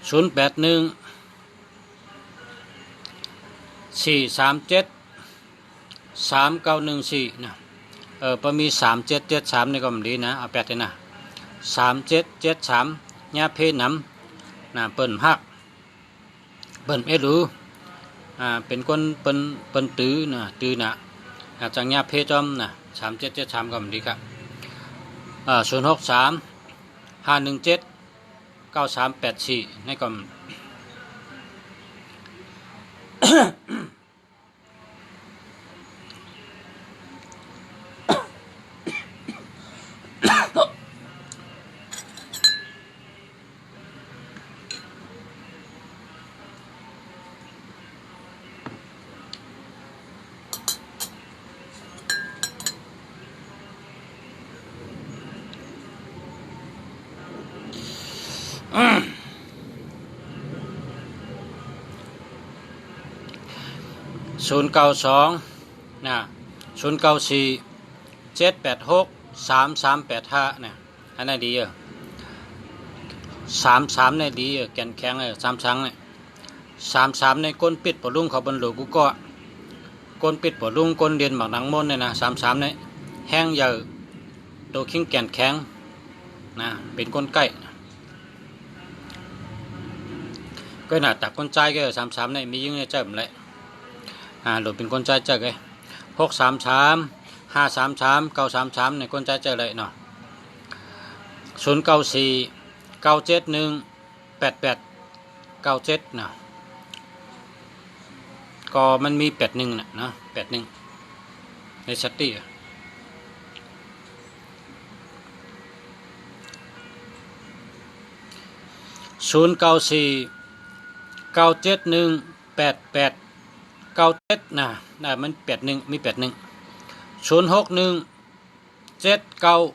081 437 3914นะพอมี3773นี่ก็มันดีนะเอา8เลยนะ3773ญาเพศน้ำนะเปิ้นฮักเปิ้นรู้เป็นคนเปิ้นตื้อนะจังญาเพศจอมนะ3773ก็มันดีครับ063 517 9384นี่ก็092นะ094 786 3385นะอันนั้นดี33ในดีแกนแข็ง33เนี่ย33ในก้นปิดปลุงเขาบรรลุกูก็ก้นปิดปลุงก้นเรียนหมักหนังมนเนี่ยนะ33เนี่ยแห้งเยอะโตขิงแกนแข็งนะเป็นก้นไก่ก็หน้าตักก้นใจก็33เนี่ยมียิ่งเนี่ยเจ็บเลยหลุดเป็นก้นใจเจ็บเลย633 533 933ในก้นใจเจ็บเลยเนาะ094 971 88 97นะก็มันมี81นะ81ในสติ094 971 88 97นะมัน81มี81 061 79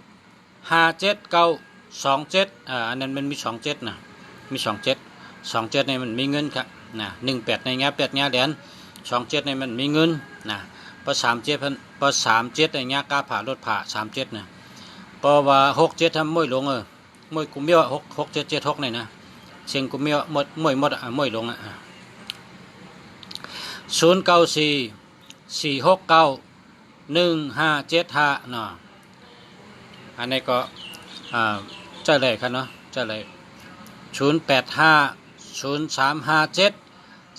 579 27อันนั้นมันมี27นะมี27ในมันมีเงินครับนะ18ในแง่8แง่แดน27ในมันมีเงินนะพอ37ในแง่กาผ่ารถผ่า37นะเพราะว่า67ทำมวยลงมวยกุมเมียว6776นี่นะเชียงกุมเมียวหมดมวยลง094 469 1575เนาะอันนี้ก็เจ้าเลยครับเนาะเจ้าเลย085 0357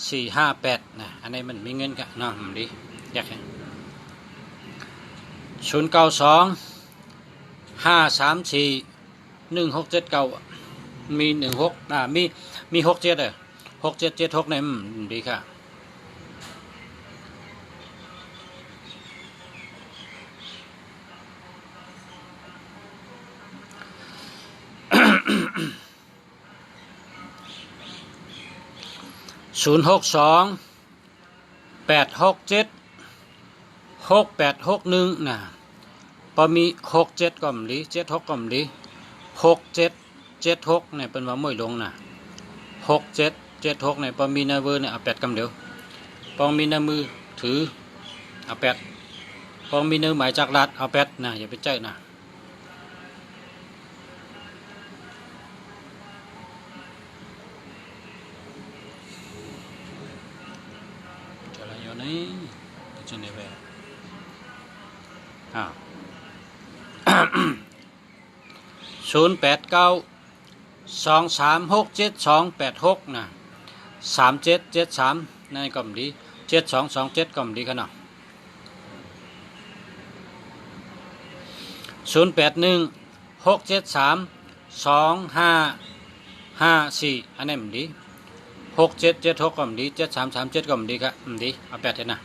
458นะอันนี้มันมีเงินกันเนาะมันดีอยากเห็น092 534 1679มี16มี676776เนี่ยดีค่ะ062 867 6861นะพอมี67ก็มดี76ก็มดี6776เนี่ยเป็นว่ามวยลงนะ6776เนี่ยพอมีนาเวอร์เนี่ยเอา8กำเดียวพอมีนามือถือเอา8พอมีเนื้อหมายจากรัฐเอา8นะอย่าไปเจอนะนี่จะเนี่ยแบบ089 2367 286นะ3773นั่นก็มดี7227ก็มดีขนาด081 673 2554อันนี้มดี6776ก็มดี7337ก็มดีครับมดีเอา8เท่านะ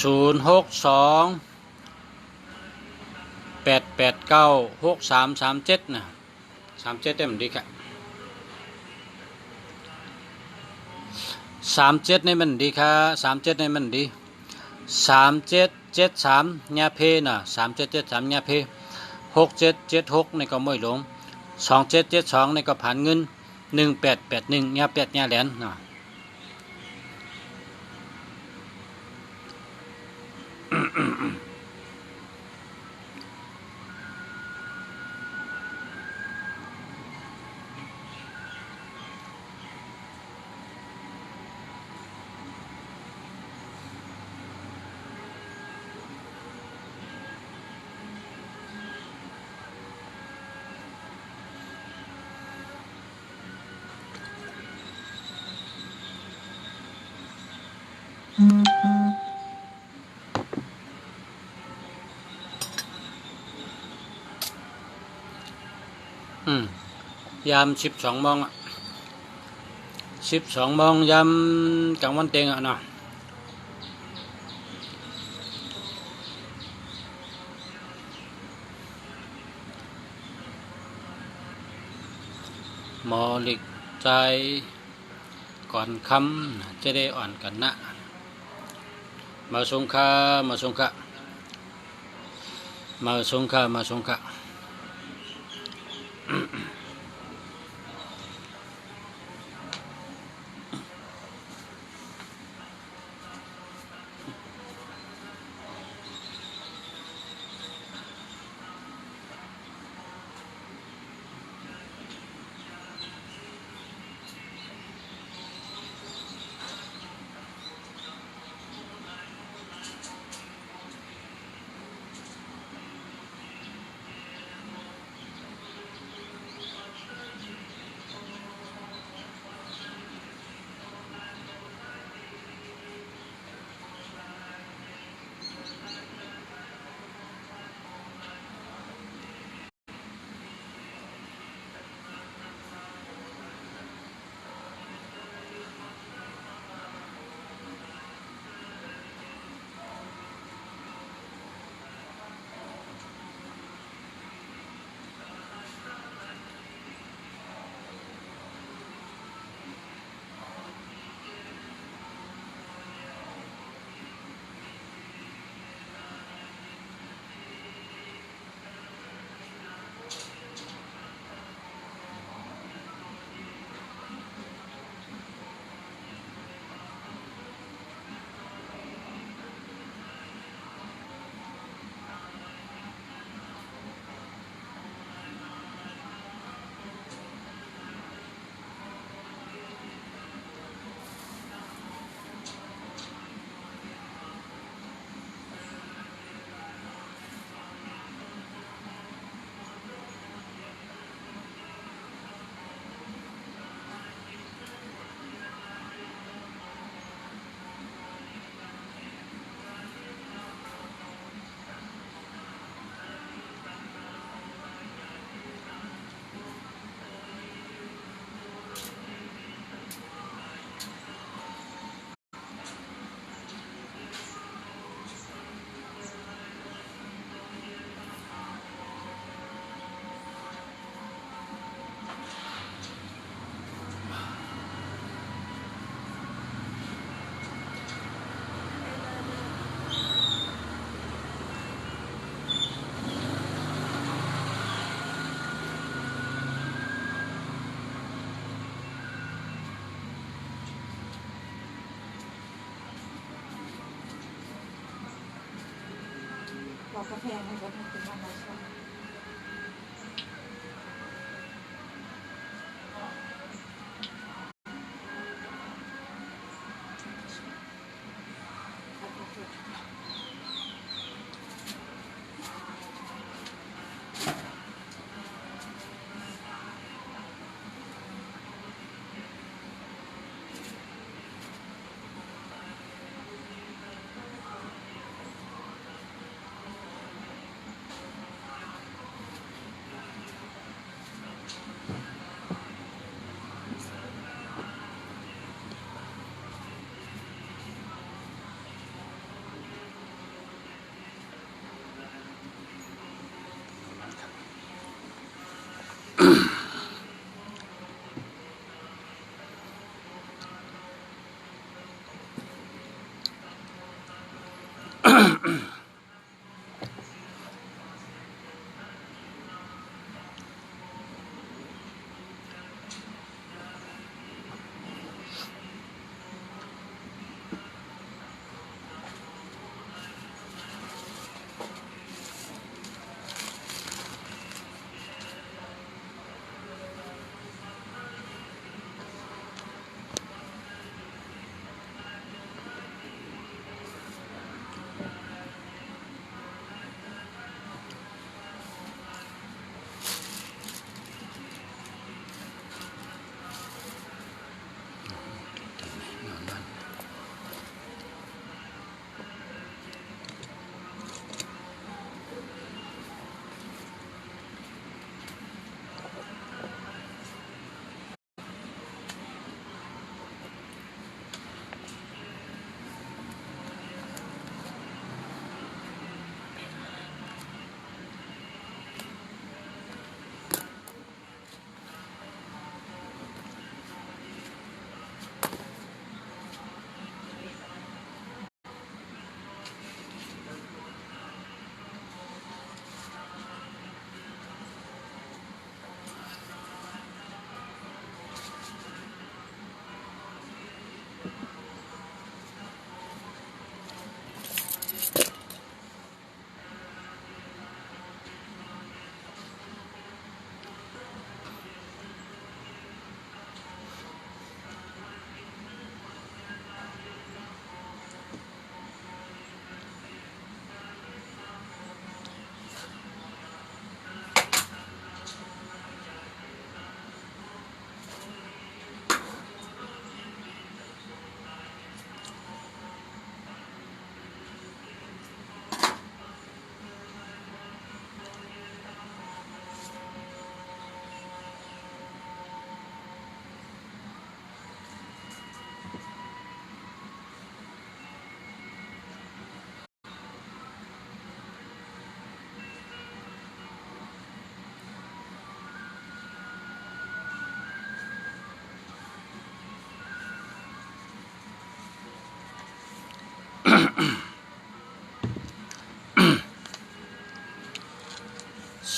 062 8896337นะ37ได้มันดีครับ37นี่มันดีครับ37นี่มันดี3773ญาเพน่ะ3773ญาเพ6776นี่ก็ไม่หลง2772นี่ก็ผ่านเงิน1881ญา8ญาแหลนน่ะยาม12 โมง12 โมงยามกลางวันเต็งอ่ะเนาะหมอหลีกใจก่อนคำจะได้อ่อนกันนะมาสงค่ามาสงค่ามาสงค่ามาสงค่าบอกกาแฟมันก็ต้องเป็นวันละช่วง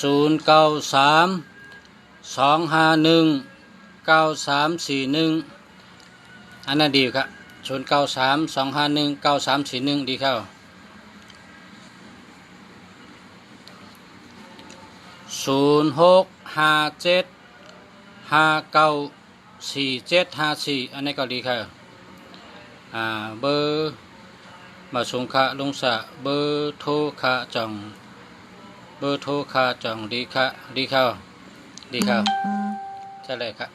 อันนั้นดีครับ0932519341ดีเข้า0657594754อันนี้ก็ดีครับเบอร์มาสงค่ะลงสะเบอร์โทรค่ะจ่องดีค่ะดีเข้าใช่เลยครับ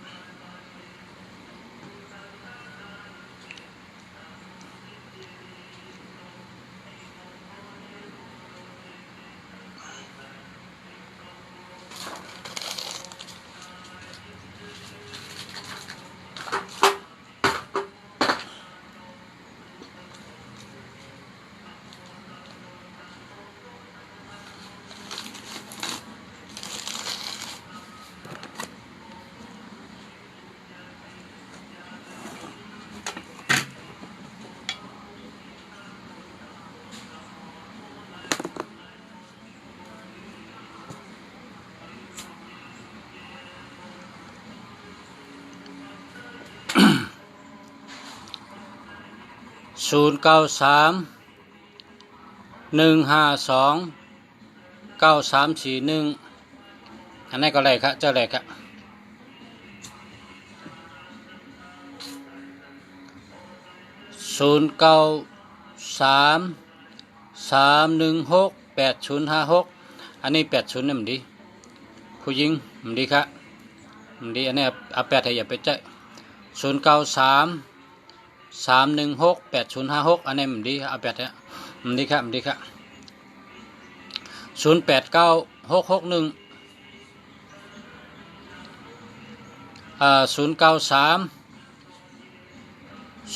0931529341อันนี้ก็เลยครับเจ้าเลยครับ0933168056อันนี้80นี่มันดีผู้หญิงมันดีครับมันดีอันนี้เอา8ให้อย่าไปใจ0933168056อันนี้มันดีเอา8เนี่ยมันดีครับ089661 093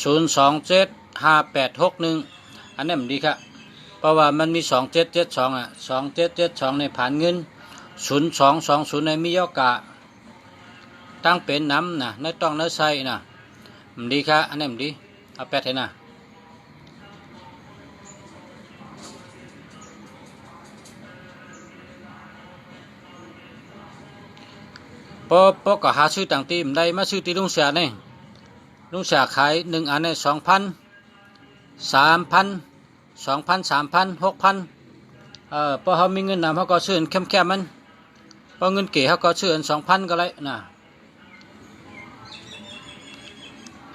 027 5861อันนี้มันดีครับเพราะว่ามันมี27722772ในผ่านเงิน0220ในมีโอกาสตั้งเป็นน้ำนะในต้องในใส่นะมันดีครับอันนี้มันดีเอา8ให้นะพอก็หาซื้อต่างตีมได้มาซื้อตีลุงเสียนี่ลุงเสียขาย1อันใน2,000 3,000 2,000 3,000 6,000พอเขามีเงินนำเขาก็ซื้อแคมมันพอเงินเก๋เขาก็ซื้ออัน2,000ก็เลยนะ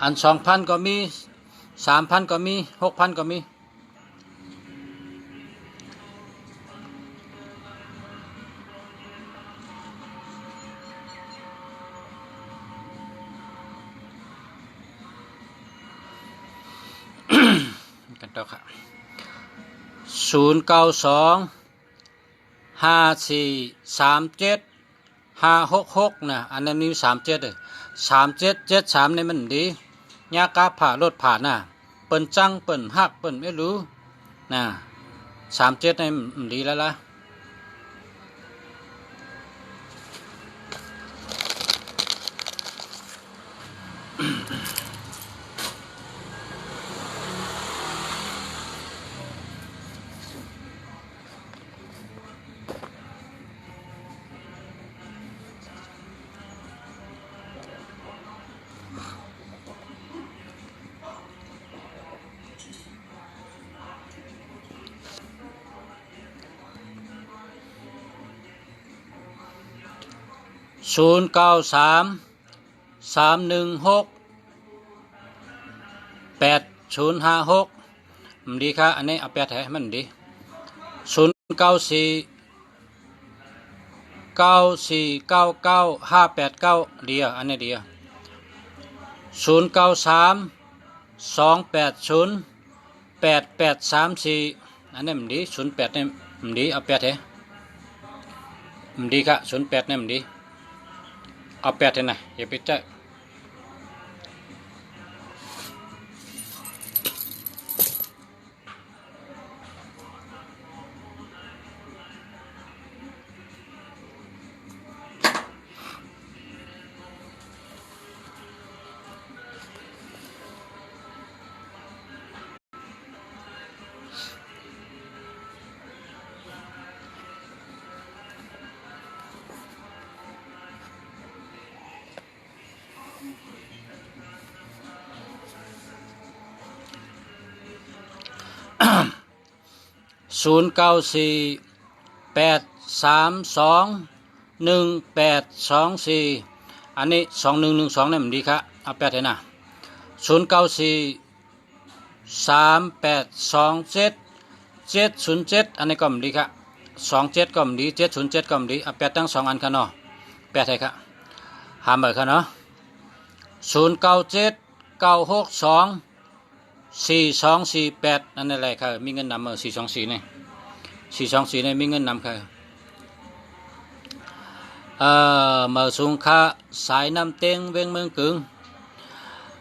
อัน2,000ก็มี3,000ก็มี6,000ก็มีกันต่อครับ0925437566นะอันนั้นมี37เลย3773นี่มันดียากาผ่ารถผ่านน่ะเปิ้นจังเปิ้นฮักเปิ้นไม่รู้นะ37นี่มันดีแล้วล่ะ0933168056มันดีครับอันนี้เอา8ให้มันดี0949499589เดียวอันนี้เดียว0932808834อันนี้มันดี08นี่มันดีเอา8ให้มันดีครับ08นี่มันดีเอา8ให้นะอย่าไปใจ อันนี้2112นี่มันดีครับเอาแปดให้นะ0943827707อันนี้ก็มันดีครับ27ก็มันดี707ก็มันดีเอาแปดทั้ง2อันครับเนาะแปดให้ครับหาเบอร์ครับเนาะ0979624248นั่นแหละครับมีเงินนำ424นี่424นี่มีเงินนำครับmở xuống khá sải năm tiếng bên mương cứng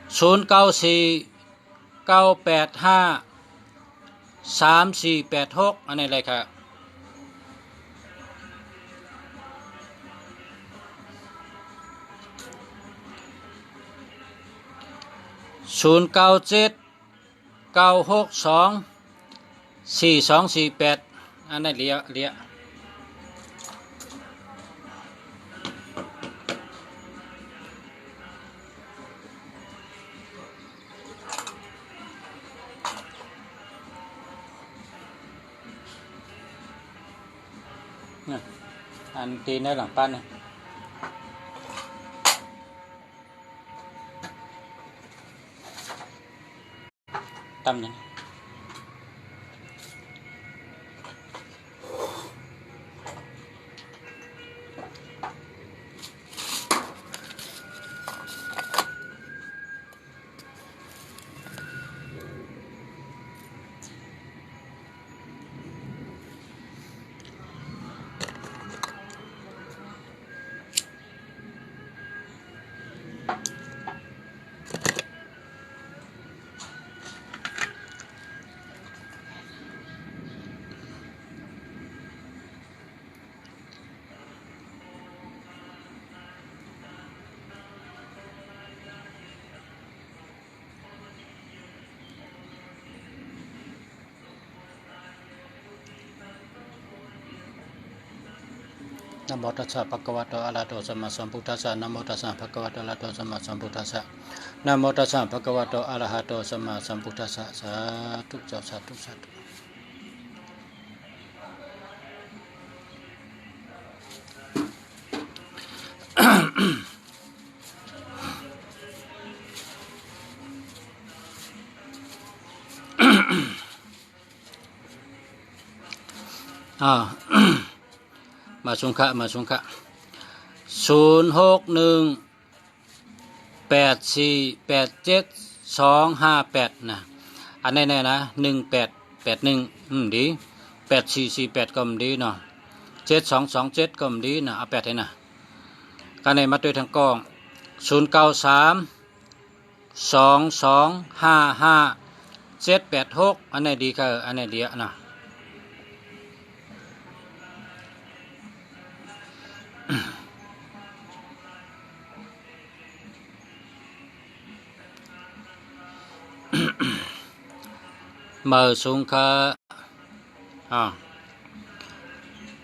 0949853486อันนี้เลยครับ0979624248อันนี้เลี้ยอันตีในหลังปั้นตั้มยังนะโมตัสสะภะคะวะโตอะระหะโตสัมมาสัมพุทธัสสะนะโมตัสสะภะคะวะโตอะระหะโตสัมมาสัมพุทธัสสะนะโมตัสสะภะคะวะโตอะระหะโตสัมมาสัมพุทธัสสะสาธุเจ้าสาธุสาธุมาสุงคะ0618487258นะอันนี้นะ1881ดี8448ก็มันดีเนาะ7227ก็มันดีนะเอา8ให้นะกันในมาด้วยทางกอง0932255786อันนี้ดีค่ะอันนี้ดีนะmở xuống khá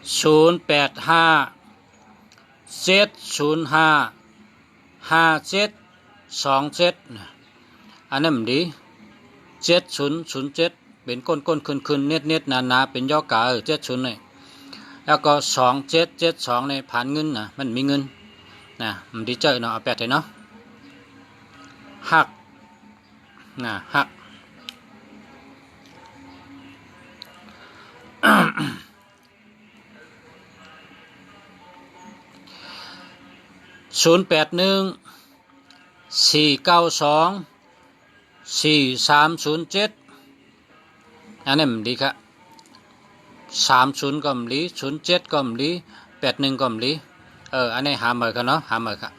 0857055727อันนั้นมันดี7007เป็นก้นคืนเน็ตหนาเป็นย่อกา70นี่แล้วก็2772ในผ่านเงินนะมันมีเงินนะมันดีเจอเนาะเอา8ให้เนาะหักนะหัก0814924307อันนี้มันดีครับ30ก็มันดี07ก็มันดี81ก็มันดีอันนี้หาเหมือนกันเนาะหาเหมือนกัน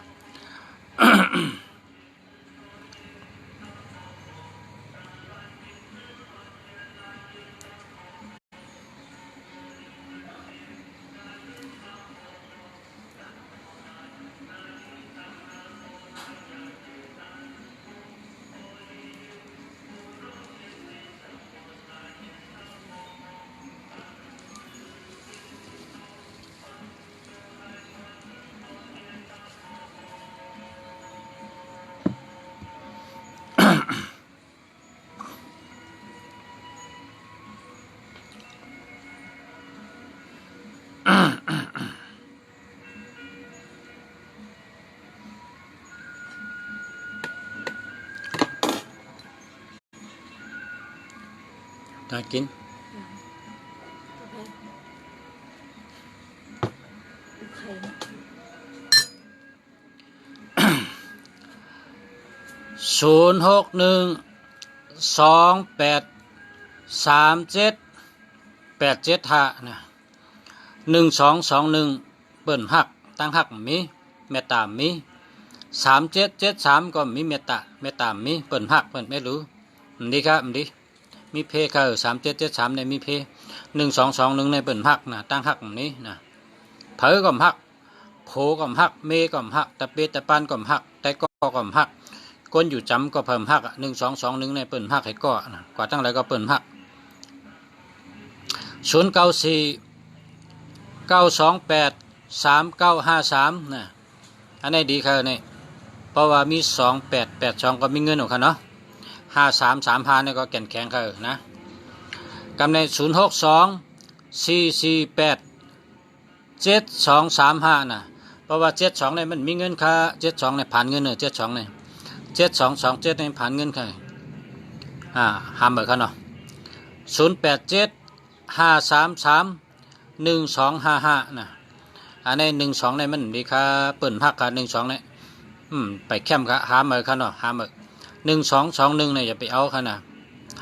น่ากิน061283787นะ1221เปิ้นฮักตั้งฮักมีเมตตามี3773ก็มีเมตตามีเปิ้นฮักเปิ้นไม่รู้ดีครับดีมีเพคือ3773เนี่ยมีเพ1221ในเปิ้นฮักนะตั้งฮักนี้นะเผอก็ฮักโผก็ฮักเมก็ฮักตะเปตะปานก็ฮักแต่ก็ฮักก้นอยู่จำก็เพิ่มฮัก1221ในเปิ้นฮักให้ก็นะกว่าตั้งหลายก็เปิ้นฮัก0949283953นะอันนี้ดีคือนี่เพราะว่ามี2882ก็มีเงินของเขาเนาะ5335นี่ก็แก่นแข็งคือนะกำใน06244872235นะเพราะว่า72นี่มันมีเงินค่า72นี่ผ่านเงินเนอะ72นี่7227นี่ผ่านเงินคือห้ามเบิกเขาเนาะ0875331255นะอันนี้12นี่มันดีค่าเปิ้นฮักค่า12นี่ไปแคมค่ะหาเบิกเขาเนาะหาเบิก1221เนี่ยอย่าไปเอาค่ะนะ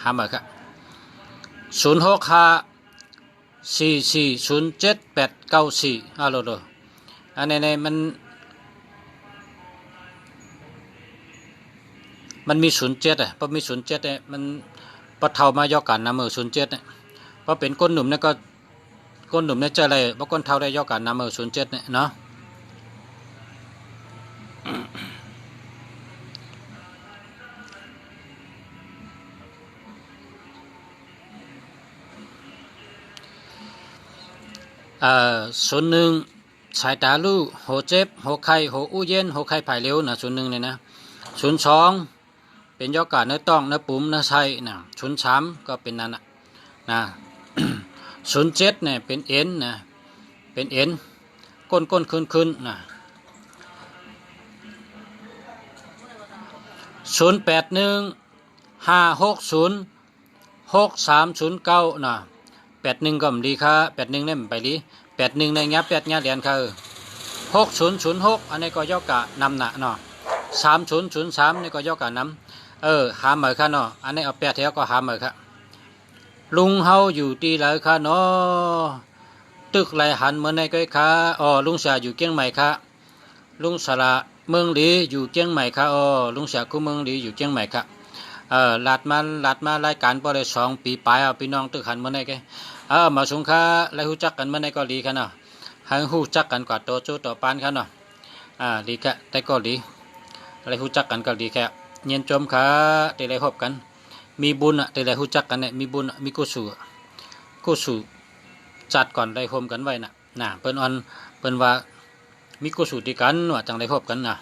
หาเบิกค่ะ06544078894ฮัลโหลอันนี้มันมี07เพราะมี07เนี่ยมันพอเท่ามายอกันนะ07เนี่ยเพราะเป็นก้นหนุ่มเนี่ยก็ก้นหนุ่มเนี่ยเจออะไรเพราะก้นเท่าได้ยอกันนะ07เนี่ยเนาะ01สายตาลู่โหเจ็บโหไข้โหอู้เย็นโหไข้ผายเร็วนะ01เนี่ยนะ02เป็นยอกันเนื้อต้องเนื้อปุ่มเนื้อไส้นะ03ก็เป็นนั่นนะ07เนี่ยเป็นเอ็นนะเป็นเอ็นก้นขึ้นนะ0815606309นะ81ก็มดีค่ะ81เนี่ยมันไปดี81ในเงี้ย8เงี้ยเหรียญค่ะ6006อันนี้ก็ยอกะนำหนะเนาะ3003นี่ก็ยอกะนำหาเหมือค่ะเนาะอันนี้เอา8แถวก็หาเหมือค่ะลุงเฮาอยู่ที่ไหนค่ะเนาะตึกไหลหันเมื่อในก้อยค่ะลุงเสียอยู่เกียงใหม่ค่ะลุงสระเมืองหลีอยู่เกียงใหม่ค่ะลุงเสียคู่เมืองหลีอยู่เกียงใหม่ค่ะหลัดมารายการพอได้2 ปีปลายพี่น้องตึกหันเมื่อในก้มาสงค้าและฮู้จักกันเมื่อในก็ดีค่ะเนาะให้ฮู้จักกันกว่าโตโจต่อปานค่ะเนาะดีค่ะแต่ก็ดีอะไรฮู้จักกันก็ดีแค่เย็นจมค่ะได้ได้พบกันมีบุญได้ได้ฮู้จักกันเนี่ยมีบุญมีกุศลจัดก่อนได้โฮมกันไว้น่ะเปิ้นว่ามีกุศลที่กันว่าจังได้พบกันน่ะ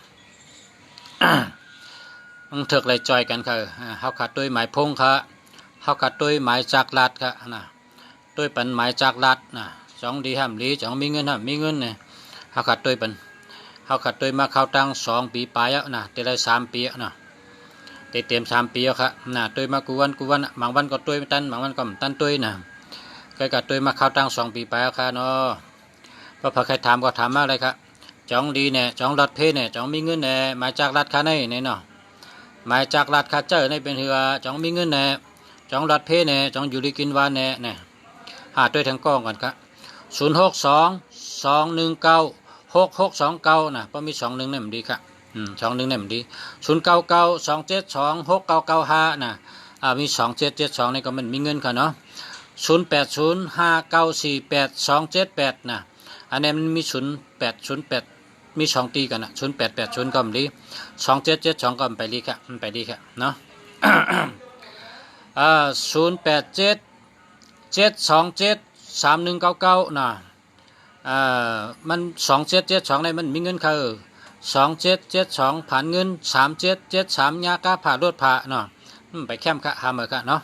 เถิกเลยจอยกันค่ะเฮาขาดด้วยหมายพงค่ะเฮาขาดด้วยหมายจากลาดค่ะนะด้วยปันหมายจากลาดนะจ้องดีห้ามดีจ้องมีเงินห้ามมีเงินเนี่ยเฮาขาดด้วยปันเฮาขาดด้วยมาเข้าตั้ง2 ปีปลายแล้วนะแต่ได้3 ปีนะเต็ม3 ปีแล้วค่ะนะด้วยมากูวันบางวันก็ด้วยตันบางวันก็ตันด้วยนะก็กัดด้วยมาเข้าตั้ง2 ปีปลายแล้วค่ะเนาะพอใครถามก็ถามมาเลยค่ะจ้องดีเนี่ยจ้องรัดเพเนี่ยจ้องมีเงินเนี่ยมาจากรัดค่าเนี่ยเนาะหมายจากรัดคาเจอในเป็นเหือจ้องมีเงินแน่จ้องรัดเพแน่จ้องอยู่ดีกินวานแน่เนี่ยหาด้วยทางกล้องก่อนครับ0622196629นะเพราะมี21เนี่ยมันดีครับ21เนี่ยมันดี0992726995นะมี2772นี่ก็มันมีเงินค่ะเนาะ0805948278นะอันนี้มันมี0808มี2 ตีกันนะ0880ก็มันดี2772ก็มันไปดีค่ะมันไปดีค่ะเนาะ0877273199นะมัน2772ในมันมีเงินค่ะ2772ผ่านเงิน3773ยากาผ่ารถผ่าเนาะไปแคมค่ะหาเหมือค่ะเนาะ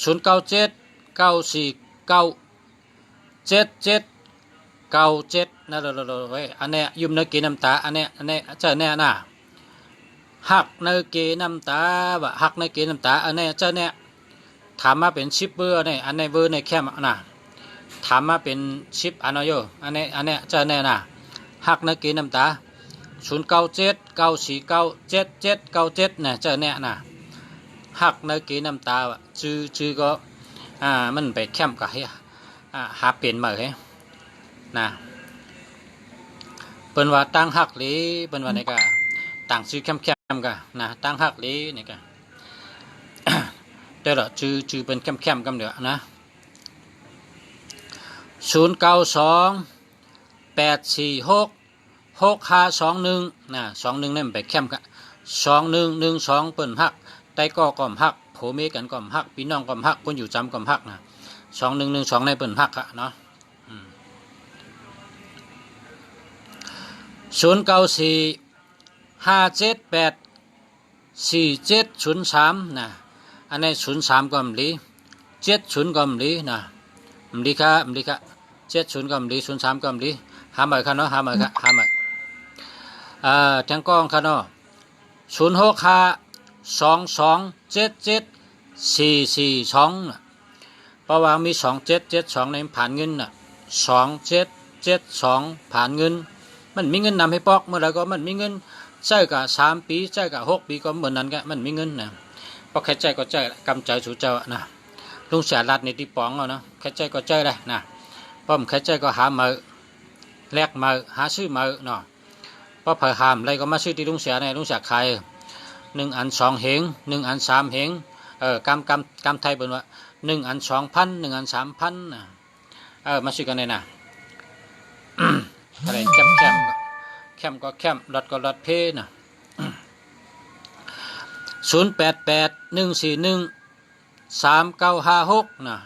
0979497797นั่นเลยอันนี้ยืมเนื้อกินน้ำตาอันนี้เจ้าเนี่ยน่ะหักเนื้อกินน้ำตาหักเนื้อกินน้ำตาอันนี้เจ้าเนี่ย ถามมาเป็นชิปเบอร์ในอันในเบอร์ในแคมนะถามมาเป็นชิปอันน้อยอันนี้เจอแน่น่ะหักนักกีน้ำตา0979477797เนี่ยเจอแน่น่ะหักนักกีน้ำตาชื่อก็มันไปแคมกับเฮียหาเปลี่ยนมาเหรอนะเป็นว่าตั้งหักหรือเป็นว่าไหนกะต่างชื่อแคมกะนะตั้งหักหรือนี่กะ ได้ละชื่อเป็นแคมกันเดี๋ยวนะ0928466521นะ21นี่มันไปแคมกะ2112เปิ้นหักไต้ก็ก่อมหักโผเมกันก่อมหักพี่น้องก่อมหักคนอยู่จำก่อมหักนะ2112ในเปิ้นหักอะเนาะ0945784703นะอันนี้03ก็มลี70ก็มลีนะมลีค่ะ70ก็มลี03ก็มลีหาใหม่ค่ะเนาะหาใหม่ทั้งกองค่ะเนาะ0652277442นะเพราะว่ามี2772ในผ่านเงินน่ะ2772ผ่านเงินมันมีเงินนำให้ปอกเมื่อไรก็มันมีเงินใช้กับ3 ปีใช้กับ6 ปีก็เหมือนนั้นก็มันมีเงินนะพอแค่ใจก็ใจกำใจสู่เจ้านะลุงเสียรัดในที่ปองเอานะแค่ใจก็ใจได้นะป้อมแค่ใจก็หามือแลกมือหาซื้อมือเนาะพอเผยหามอะไรก็มาซื้อที่ลุงเสียในลุงเสียขาย1 อัน 2 เหง1 อัน 3 เหงกำไทยเป็นว่า1 อัน 2,000 1 อัน 3,000นะมาซื้อกันเลยนะอะไรแคมก็แคมรถก็รถเพนะ0881413956นะ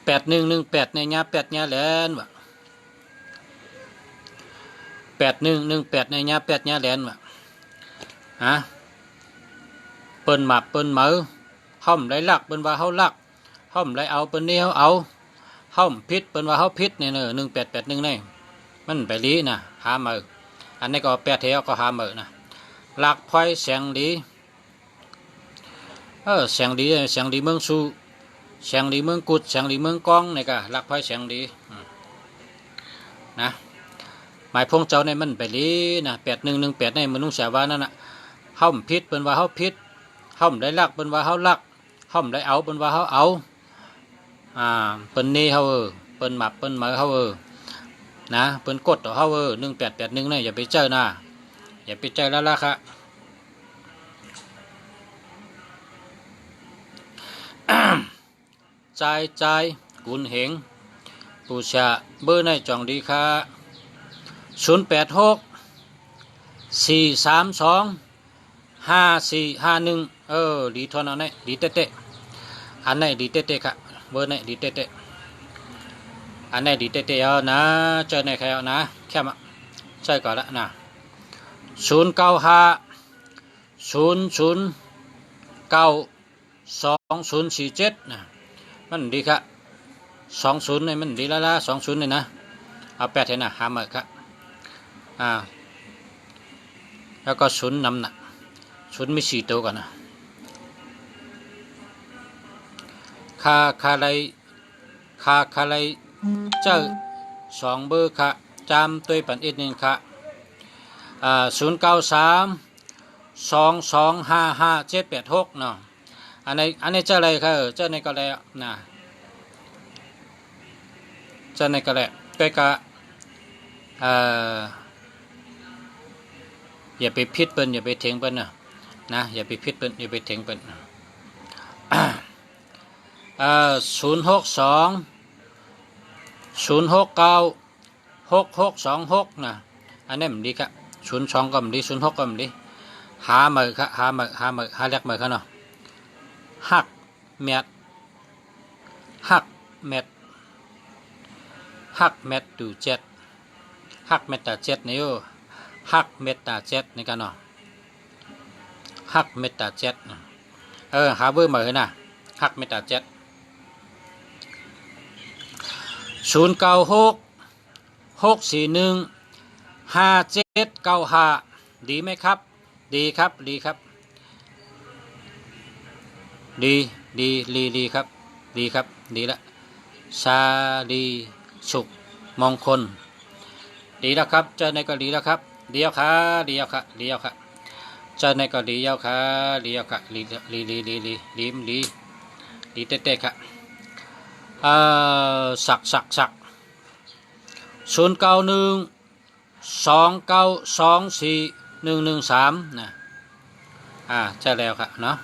8118ในญา8ญาแหลนวะ8118ในญา8ญาแหลนวะเปิ้นหมับเปิ้นเหมือห้อมไรลักเปิ้นว่าเฮาลักห้อมไรเอาเปิ้นนี่เฮาเอาห้อมพิษเปิ้นว่าเฮาพิษเนี่ย1881นี่มันไปลีนะหามืออันนี้ก็8เที่ยวก็หามือนะหลักพลอยแสงดีแสงดีเมืองสูแสงดีเมืองกุดแสงดีเมืองกองนี่ก็หลักพลอยแสงดีนะหมายพงเจ้าในมันไปลีนะ8118ในมันนุ่งเสียว่านั่นน่ะห้อมพิษเปิ้นว่าเฮาพิษห้อมได้ลักเปิ้นว่าเฮาลักห้อมได้เอาเปิ้นว่าเฮาเอาเปิ้นนี่เฮาเปิ้นหมับเปิ้นเหมือเฮานะเปิ้นกดต่อเฮา1881นี่อย่าไปเจอนะอย่าไปเจอแล้วล่ะค่ะใจกุนเหงปูชาเบอร์ในจองดีค่ะ086 432 5451ดีทอนเอาไหนดีเตะอันไหนดีเตะค่ะเบอร์ไหนดีเตะอันไหนดีเตะเอานะเจอในใครเอานะแค่มาใช่ก่อนละนะ095009047นะมันดีค่ะ20นี่มันดีแล้วล่ะ20นี่นะเอา8ให้นะหามาค่ะแล้วก็0นำนะ0มี4ตัวก่อนนะคาไรเจ้า2 เบอร์ค่ะจำตัวปันอีก1ค่ะ0932255786เนาะอันนี้เจ้าอะไรค่ะเจ้าในก็แล้วนะเจ้าในก็แล้วไปกะอย่าไปพิษเปิ้นอย่าไปเถียงเปิ้นนะอย่าไปพิษเปิ้นอย่าไปเถียงเปิ้น062 069 6626นะอันนี้มันดีค่ะ02ก็มันดี06ก็มันดีหามือค่ะหาแลกมือค่ะเนาะหักเม็ดดู7หักเม็ดตา7นี่โอ้หักเม็ดตา7นี่กันเนาะหักเม็ดตา7หาเบอร์มือนะหักเม็ดตา7 096 6415795ดีไหมครับ ดีครับดีครับดีดีครับดีครับดีละชาดีสุขมงคลดีแล้วครับเจอในก็ดีแล้วครับเดียวค่ะเดียวค่ะเดียวค่ะเจอในก็ดีแล้วค่ะเดียวค่ะดีดีเต้ๆค่ะสัก0912924113นะใช่แล้วครับเนาะ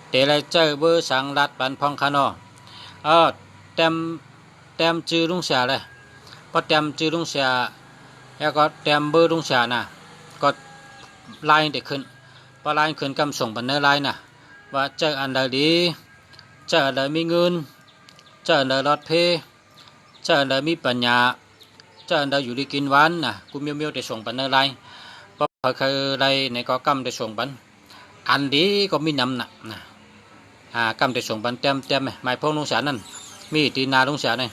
เตะไรเจอเบอร์สังรัดปันพองคานอเต็มจื้อลุงเสียเลยพอเต็มจื้อลุงเสียแล้วก็เต็มเบอร์ลุงเสียนะก็ไล่เด็กขึ้นพอไล่ขึ้นกำส่งบันเนอร์ไล่นะว่าเจออันใดดีเจออันใดมีเงินเจออันใดรอดเพเจออันใดมีปัญญาเจออันใดอยู่ดีกินหวานนะกูเมียวได้ส่งบันเนอร์ไล่เพราะเคยไล่ในก็กำได้ส่งบันอันดีก็มีน้ำหนักนะกำได้ส่งบันเต็มหมายพวกลุงเสียนั่นมีตีนาลุงเสียเนี่ย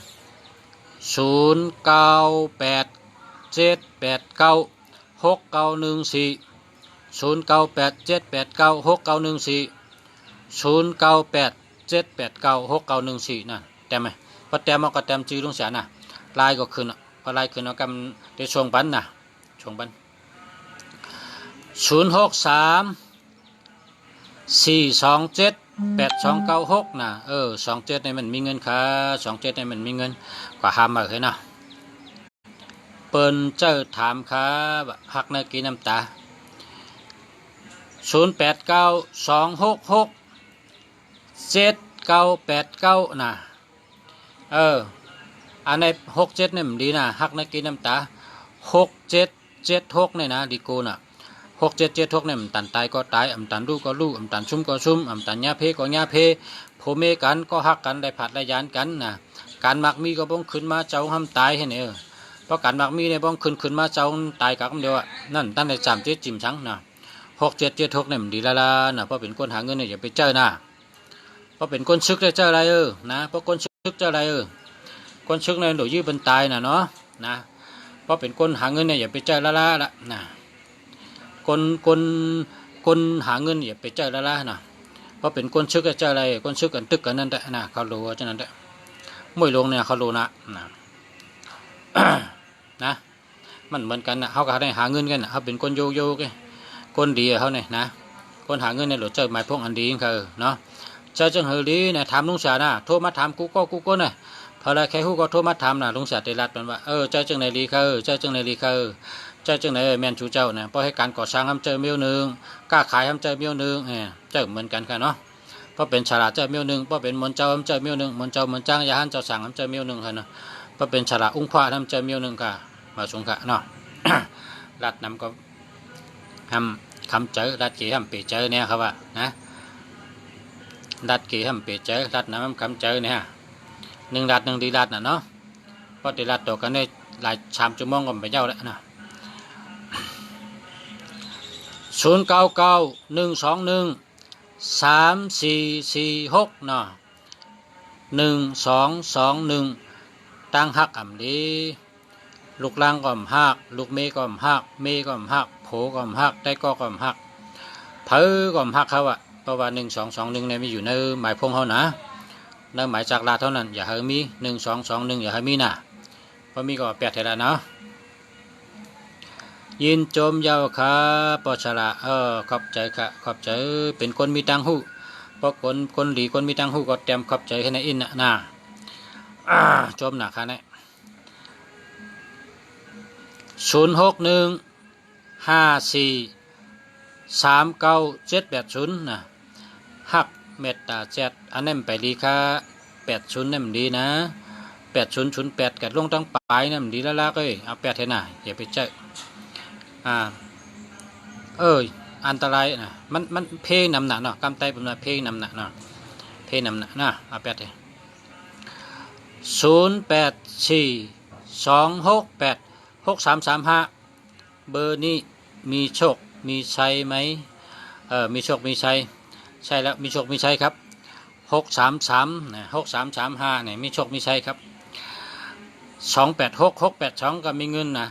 0987896914 0987896914นะเต็มไหมพอเต็มเอาก็เต็มจื้อลุงเสียนะลายก็ขึ้นพอลายขึ้นเอากำได้ส่งบันนะส่งบัน063 427 8296นะ27ในมันมีเงินค่ะ27ในมันมีเงินกว่าหามมาเคยนะเปิ้นเจ้าถามค่ะหักเนื้อกินน้ำตา0892667989นะอันใน67เนี่ยมันดีนะหักเนื้อกินน้ำตา6776เนี่ยนะดีกูน่ะ6776เนี่ยมันตันตายก็ตายอำตันรู้ก็รู้อำตันซุ่มก็ซุ่มอำตันญาเพก็ญาเพโผเมกันก็ฮักกันได้ผัดได้ยานกันนะการมักมีก็บ้องขึ้นมาเจ้าห้ำตายให้เนี่ยเพราะการมักมีเนี่ยบ้องขึ้นมาเจ้าตายกับคำเดียวนั่นตั้งแต่จำเจ็ดจิมชังนะ6776เนี่ยมันดีละนะเพราะเป็นคนหาเงินเนี่ยอย่าไปเจอนะเพราะเป็นคนชึกได้เจออะไรนะเพราะคนชึกเจออะไรคนชึกเนี่ยโดยยื้อบนตายนะเนาะนะเพราะเป็นคนหาเงินเนี่ยอย่าไปเจอละนะคนหาเงินอย่าไปเจอละนะเพราะเป็นคนชึกเจออะไรคนชึกกันตึกกันนั่นแหละนะเขารู้ฉะนั้นแหละมวยลงเนี่ยเขารู้นะนะมันเหมือนกันนะเขาก็ได้หาเงินกันนะเขาเป็นคนโยกันคนดีเขาเนี่ยนะคนหาเงินเนี่ยหลุดเจอหมายพวกอันดีเขาเนาะเจอจังเฮลีเนี่ยถามลุงเสียนะโทรมาถามกูก็เนี่ยพอแล้วแค่ฮู้ก็โทรมาถามนะลุงเสียได้รัดมันว่าเจอจังไหนลีเขาเจอจังไหนลีเขาเจอจังไหนแมนชูเจ้าเนี่ยพอให้การก่อสร้างทำเจอเมียวหนึ่งกล้าขายทำเจอเมียวหนึ่งเจอเหมือนกันค่ะเนาะเพราะเป็นฉลาดเจอเมียวหนึ่งเพราะเป็นมนเจ้าทำเจอเมียวหนึ่งมนเจ้ามนจ้างยาหันเจ้าสั่งทำเจอเมียวหนึ่งค่ะเนาะเพราะเป็นฉลาดอุ้งขวาทำเจอเมียวหนึ่งค่ะมาสงค่ะเนาะ รัดนำก็ทำคำเจอรัดกี่ทำเปเจอเนี่ยครับว่านะรัดกี่ทำเปเจอรัดนำคำเจอเนี่ยหนึ่งรัดหนึ่งดีรัดน่ะเนาะเพราะดีรัดตัวกันได้หลายชามจุ่มมองก็ไปเจ้าแล้วนะ0991213446เนาะ1221ตั้งหักอ่ำดีลูกล่างก็มหักลูกเมก็มหักเมก็มหักโผก็มหักได้ก็มหักเผอก็มหักเขาอะเพราะว่า1221เนี่ยมีอยู่ในหมายพงเขานะในหมายจากลาเท่านั้นอย่าให้มี1221อย่าให้มีนะเพราะมีก็แปดเท่านั้นเนาะยินโจมยาวค่ะปอชละขอบใจค่ะขอบใจเป็นคนมีตังหูเพราะคนดีคนมีตังหูก็เต็มขอบใจแค่ในอินนะโจมหนักค่ะเนี่ย0615439780นะหักเมตตาเจ็ดอันนั้นไปดีค่ะ80นั่นดีนะ8008กัดลงตั้งปลายนั่นดีแล้วก็เอา8เท่าน่ะอย่าไปเจออันตรายนะมันเพลงนำหนักเนาะกำไตผมนะเพลงนำหนักเนาะเพลงนำหนักนะเอา8เลย0842686335เบอร์นี้มีโชคมีชัยไหมมีโชคมีชัยใช่แล้วมีโชคมีชัยครับ633นะ6335เนี่ยมีโชคมีชัยครับ286682ก็มีเงินนะ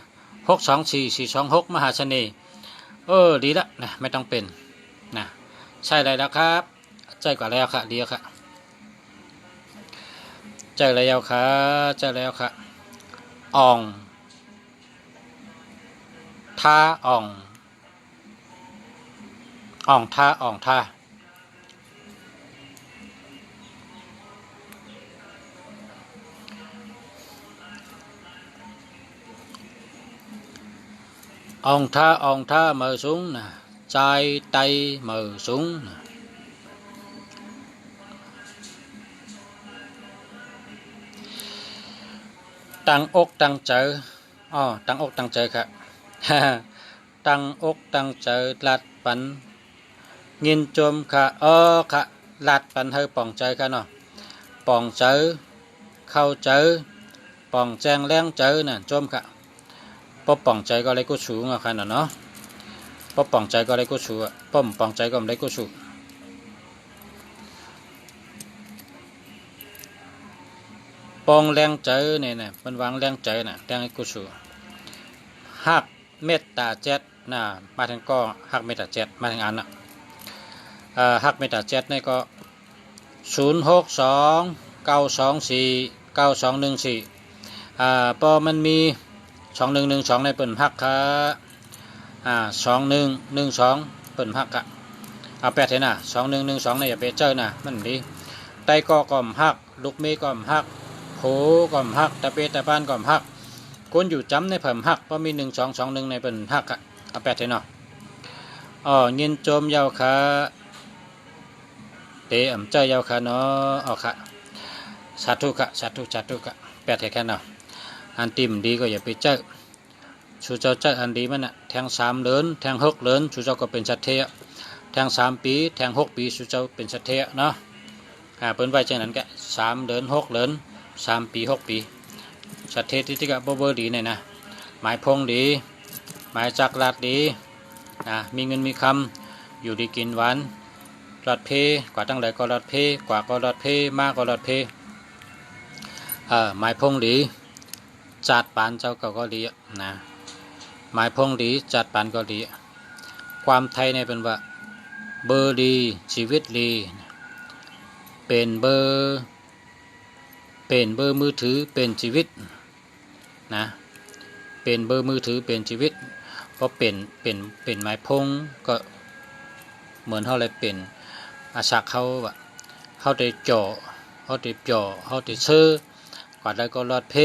624426มหาเสน่ห์ ดีละนะไม่ต้องเป็นนะใช่เลยแล้วครับใจกว่าแล้วค่ะดีค่ะใจแล้วค่ะใจแล้วค่ะอ่องท่าอ่องท่าอ่องท่าอ่องท่าmở xuống nè chai tay mở xuống nèตั้งอกตั้งใจตั้งอกตั้งใจค่ะ ตั้งอกตั้งใจลัดปันงินจมค่ะค่ะลัดปันให้ป่องใจค่ะเนาะป่องใจเข้าใจป่องแจงแรงใจน่ะจมค่ะป๊อป่องใจก็เลยกูชูงอ่ะค่ะเนาะป๊อป่องใจก็เลยกูชูอ่ะป้อมป่องใจก็ไม่ได้กูชูปองแรงใจเนี่ยนะมันวางแรงใจน่ะแรงให้กูชูหักเมตตาเจ็ดน่ะมาถึงก็หักเมตตาเจ็ดมาถึงอันน่ะหักเมตตาเจ็ดนี่ก็062 924 9214พอมันมี2112ในเปิ่นหักค่ะ2112เปิ่นหักกะแปดเห็นน่ะ2112ในอย่าไปเจอน่ะมันดีไตก็ก่อมหักลูกเมก่อมหักโผก่อมหักตะเปตะปานก่อมหักคนอยู่จำในเพิ่มหักเพราะมี1221ในเปิ่นหักอ่ะแปดเห็นเนาะเงินโจมยาวค่ะเตะใจยาวค่ะเนาะค่ะสาธุค่ะสาธุค่ะแปดเห็นแค่เนาะอันติมดีก็อย่าไปเจอชูเจ้าเจออันดีมันน่ะแทง3เดือนแทง6เดือนชูเจ้าก็เป็นสัตเทะแทง3ปีแทง6ปีชูเจ้าเป็นสัตเทะเนาะเปิ้นไว้จังนั้นแก3เดือน6เดือน3ปี6ปีสัตเทะที่ก็บ่ดีเนี่ยนะหมายพงดีหมายจักรลาดดีมีเงินมีคำอยู่ดีกินหวานรอดเพกว่าตั้งแต่ก็รอดเพกว่าก็รอดเพมากก็รอดเพหมายพงดีจัดปานเจ้าก็ดีนะหมายพงดีจัดปานก็ดีความไทยในเป็นว่าเบอร์ดีชีวิตดีเป็นเบอร์มือถือเป็นชีวิตนะเป็นเบอร์มือถือเป็นชีวิตเพราะเป็นหมายพงก็เหมือนเขาเลยเป็นอาศักเขาได้จ่อเขาได้ซื้อกว่าได้ก็รอดเพ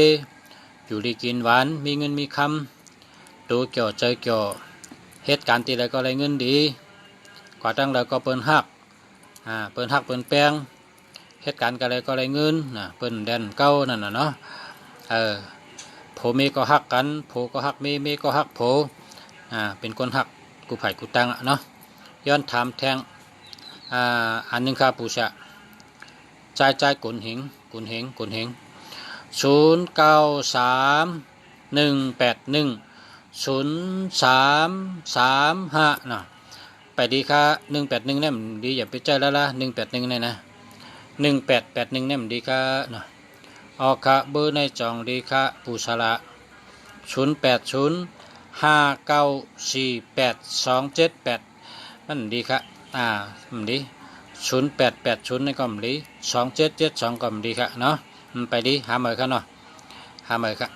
อยู่ดีกินหวานมีเงินมีคำดูเกี่ยวใจเกี่ยวเหตุการณ์ที่ใดก็ได้เงินดีกว่าตั้งแล้วก็เปิ้นหักเปิ้นแปลงเหตุการณ์ก็ได้เงินเปิ้นแดนเก้านั่นน่ะเนาะโผเมก็หักกันโผก็หักเมก็หักโผเป็นคนหักกูไผ่กูตังเนาะย้อนถามแทงอันนึงค่ะปูชะใจกุนหิง0931810335เนาะไปดีค่ะ181เนี่ยมันดีอย่าไปเจอแล้วล่ะ181เนี่ยนะ1881เนี่ยมันดีค่ะเนาะค่ะเบอร์ในจองดีค่ะปูชะละ0805948278มันดีค่ะมันดี0880ในก็มันดี2772ก็มันดีค่ะเนาะไปดีหาเหมยค่ะเนาะหาเหมยค่ะ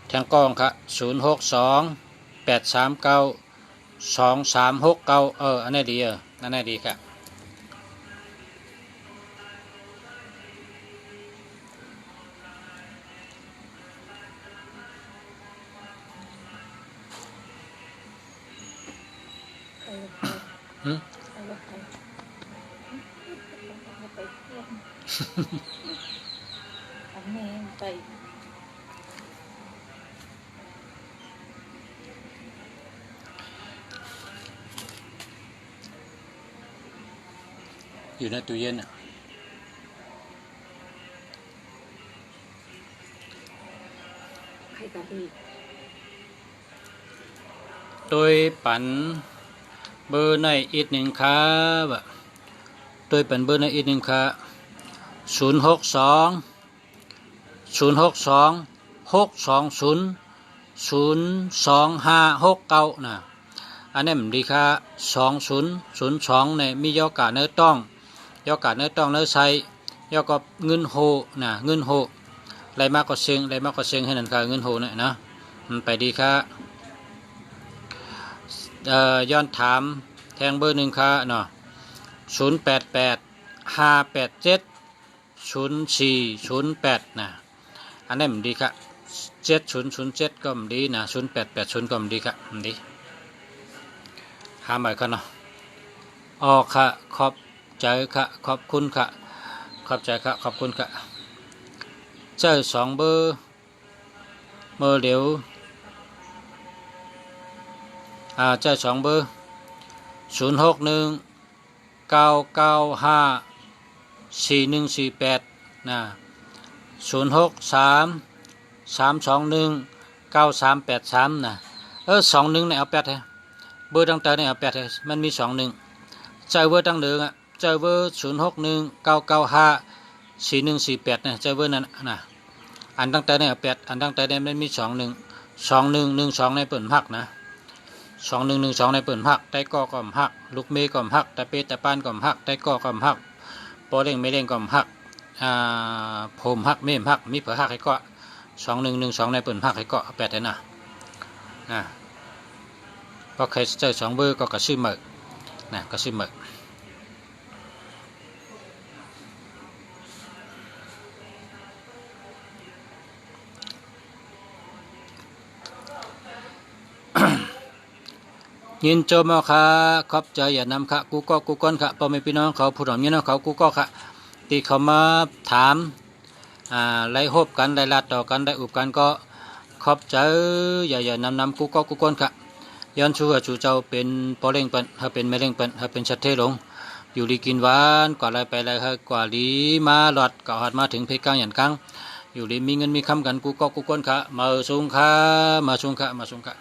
แทงกองค่ะ0628392369อันนี้ดีอันนี้ดีค่ะอันนี้ไปอยู่ในตู้เย็นใครกันดีโดยปันเบอร์ในอีกหนึ่งครับโดยปันเบอร์ในอีกหนึ่งครับ062 620 02-569นะอันนี้มันดีค่ะ2002เนี่ยมียอกาเนื้อต้องยอกาเนื้อต้องเนื้อใช้ยอก็เงินโหนะเงินโหไรมากก็เซ็งไรมากก็เซ็งให้นั่นค่ะเงินโหเนี่ยนะมันไปดีค่ะย้อนถามแทงเบอร์1ค่ะเนาะ0885870408นะอันนี้มันดีค่ะ7007ก็มันดีนะ0880ก็มันดีค่ะมันดีหาใหม่กันเนาะอ๋อค่ะขอบใจค่ะขอบคุณค่ะขอบใจค่ะขอบคุณค่ะเจ้า2เบอร์เมื่อเดี๋ยวเจ้า2เบอร์0619954148นะ0633219383นะ21เนี่ยเอา8ให้เบอร์ตั้งแต่เนี่ยเอา8ให้มันมี21เจ้าเบอร์ตั้งเดิมเจ้าเบอร์0619954148นะเจ้าเบอร์นั้นนะอันตั้งแต่เนี่ยเอา8อันตั้งแต่เนี่ยมันมี212112ในเปิ่นพักนะ2112ในเปิ่นพักได้ก่อก่อมพักลูกเมย์ก่อมพักตะเปตะปานก่อมพักได้ก่อก่อมพักปอเล่งไม่เล่งก่อมพักผมพักเมมพักมีเผือพักให้เกาะ2112ในเปิ่นพักให้เกาะ8ให้นะก็ใครเจอ2เบอร์ก็กระซิบเหมือนะกระซิบเหมือยินโจมาค่ะขอบใจอย่านำค่ะกูก็กูก้อนค่ะพ่อแม่พี่น้องเขาผู้หลงยินน้องเขากูก็ค่ะที่เขามาถามไล่ฮบกันไล่ลาดต่อกันไล่อุบกันก็ขอบใจอย่านำกูก็กูก้อนค่ะย้อนชูชูเจ้าเป็นปอเล่งเปิ้นถ้าเป็นแม่เล่งเปิ้นถ้าเป็นชัดเทหลงอยู่ดีกินหวานกว่าไรไปไรกว่าลีมาหลอดก็หัดมาถึงเพกลางอย่างกลางอยู่ดีมีเงินมีคำกันกูก็กูก้อนค่ะมาสูงค่ะมาสูงค่ะมาสูงค่ะ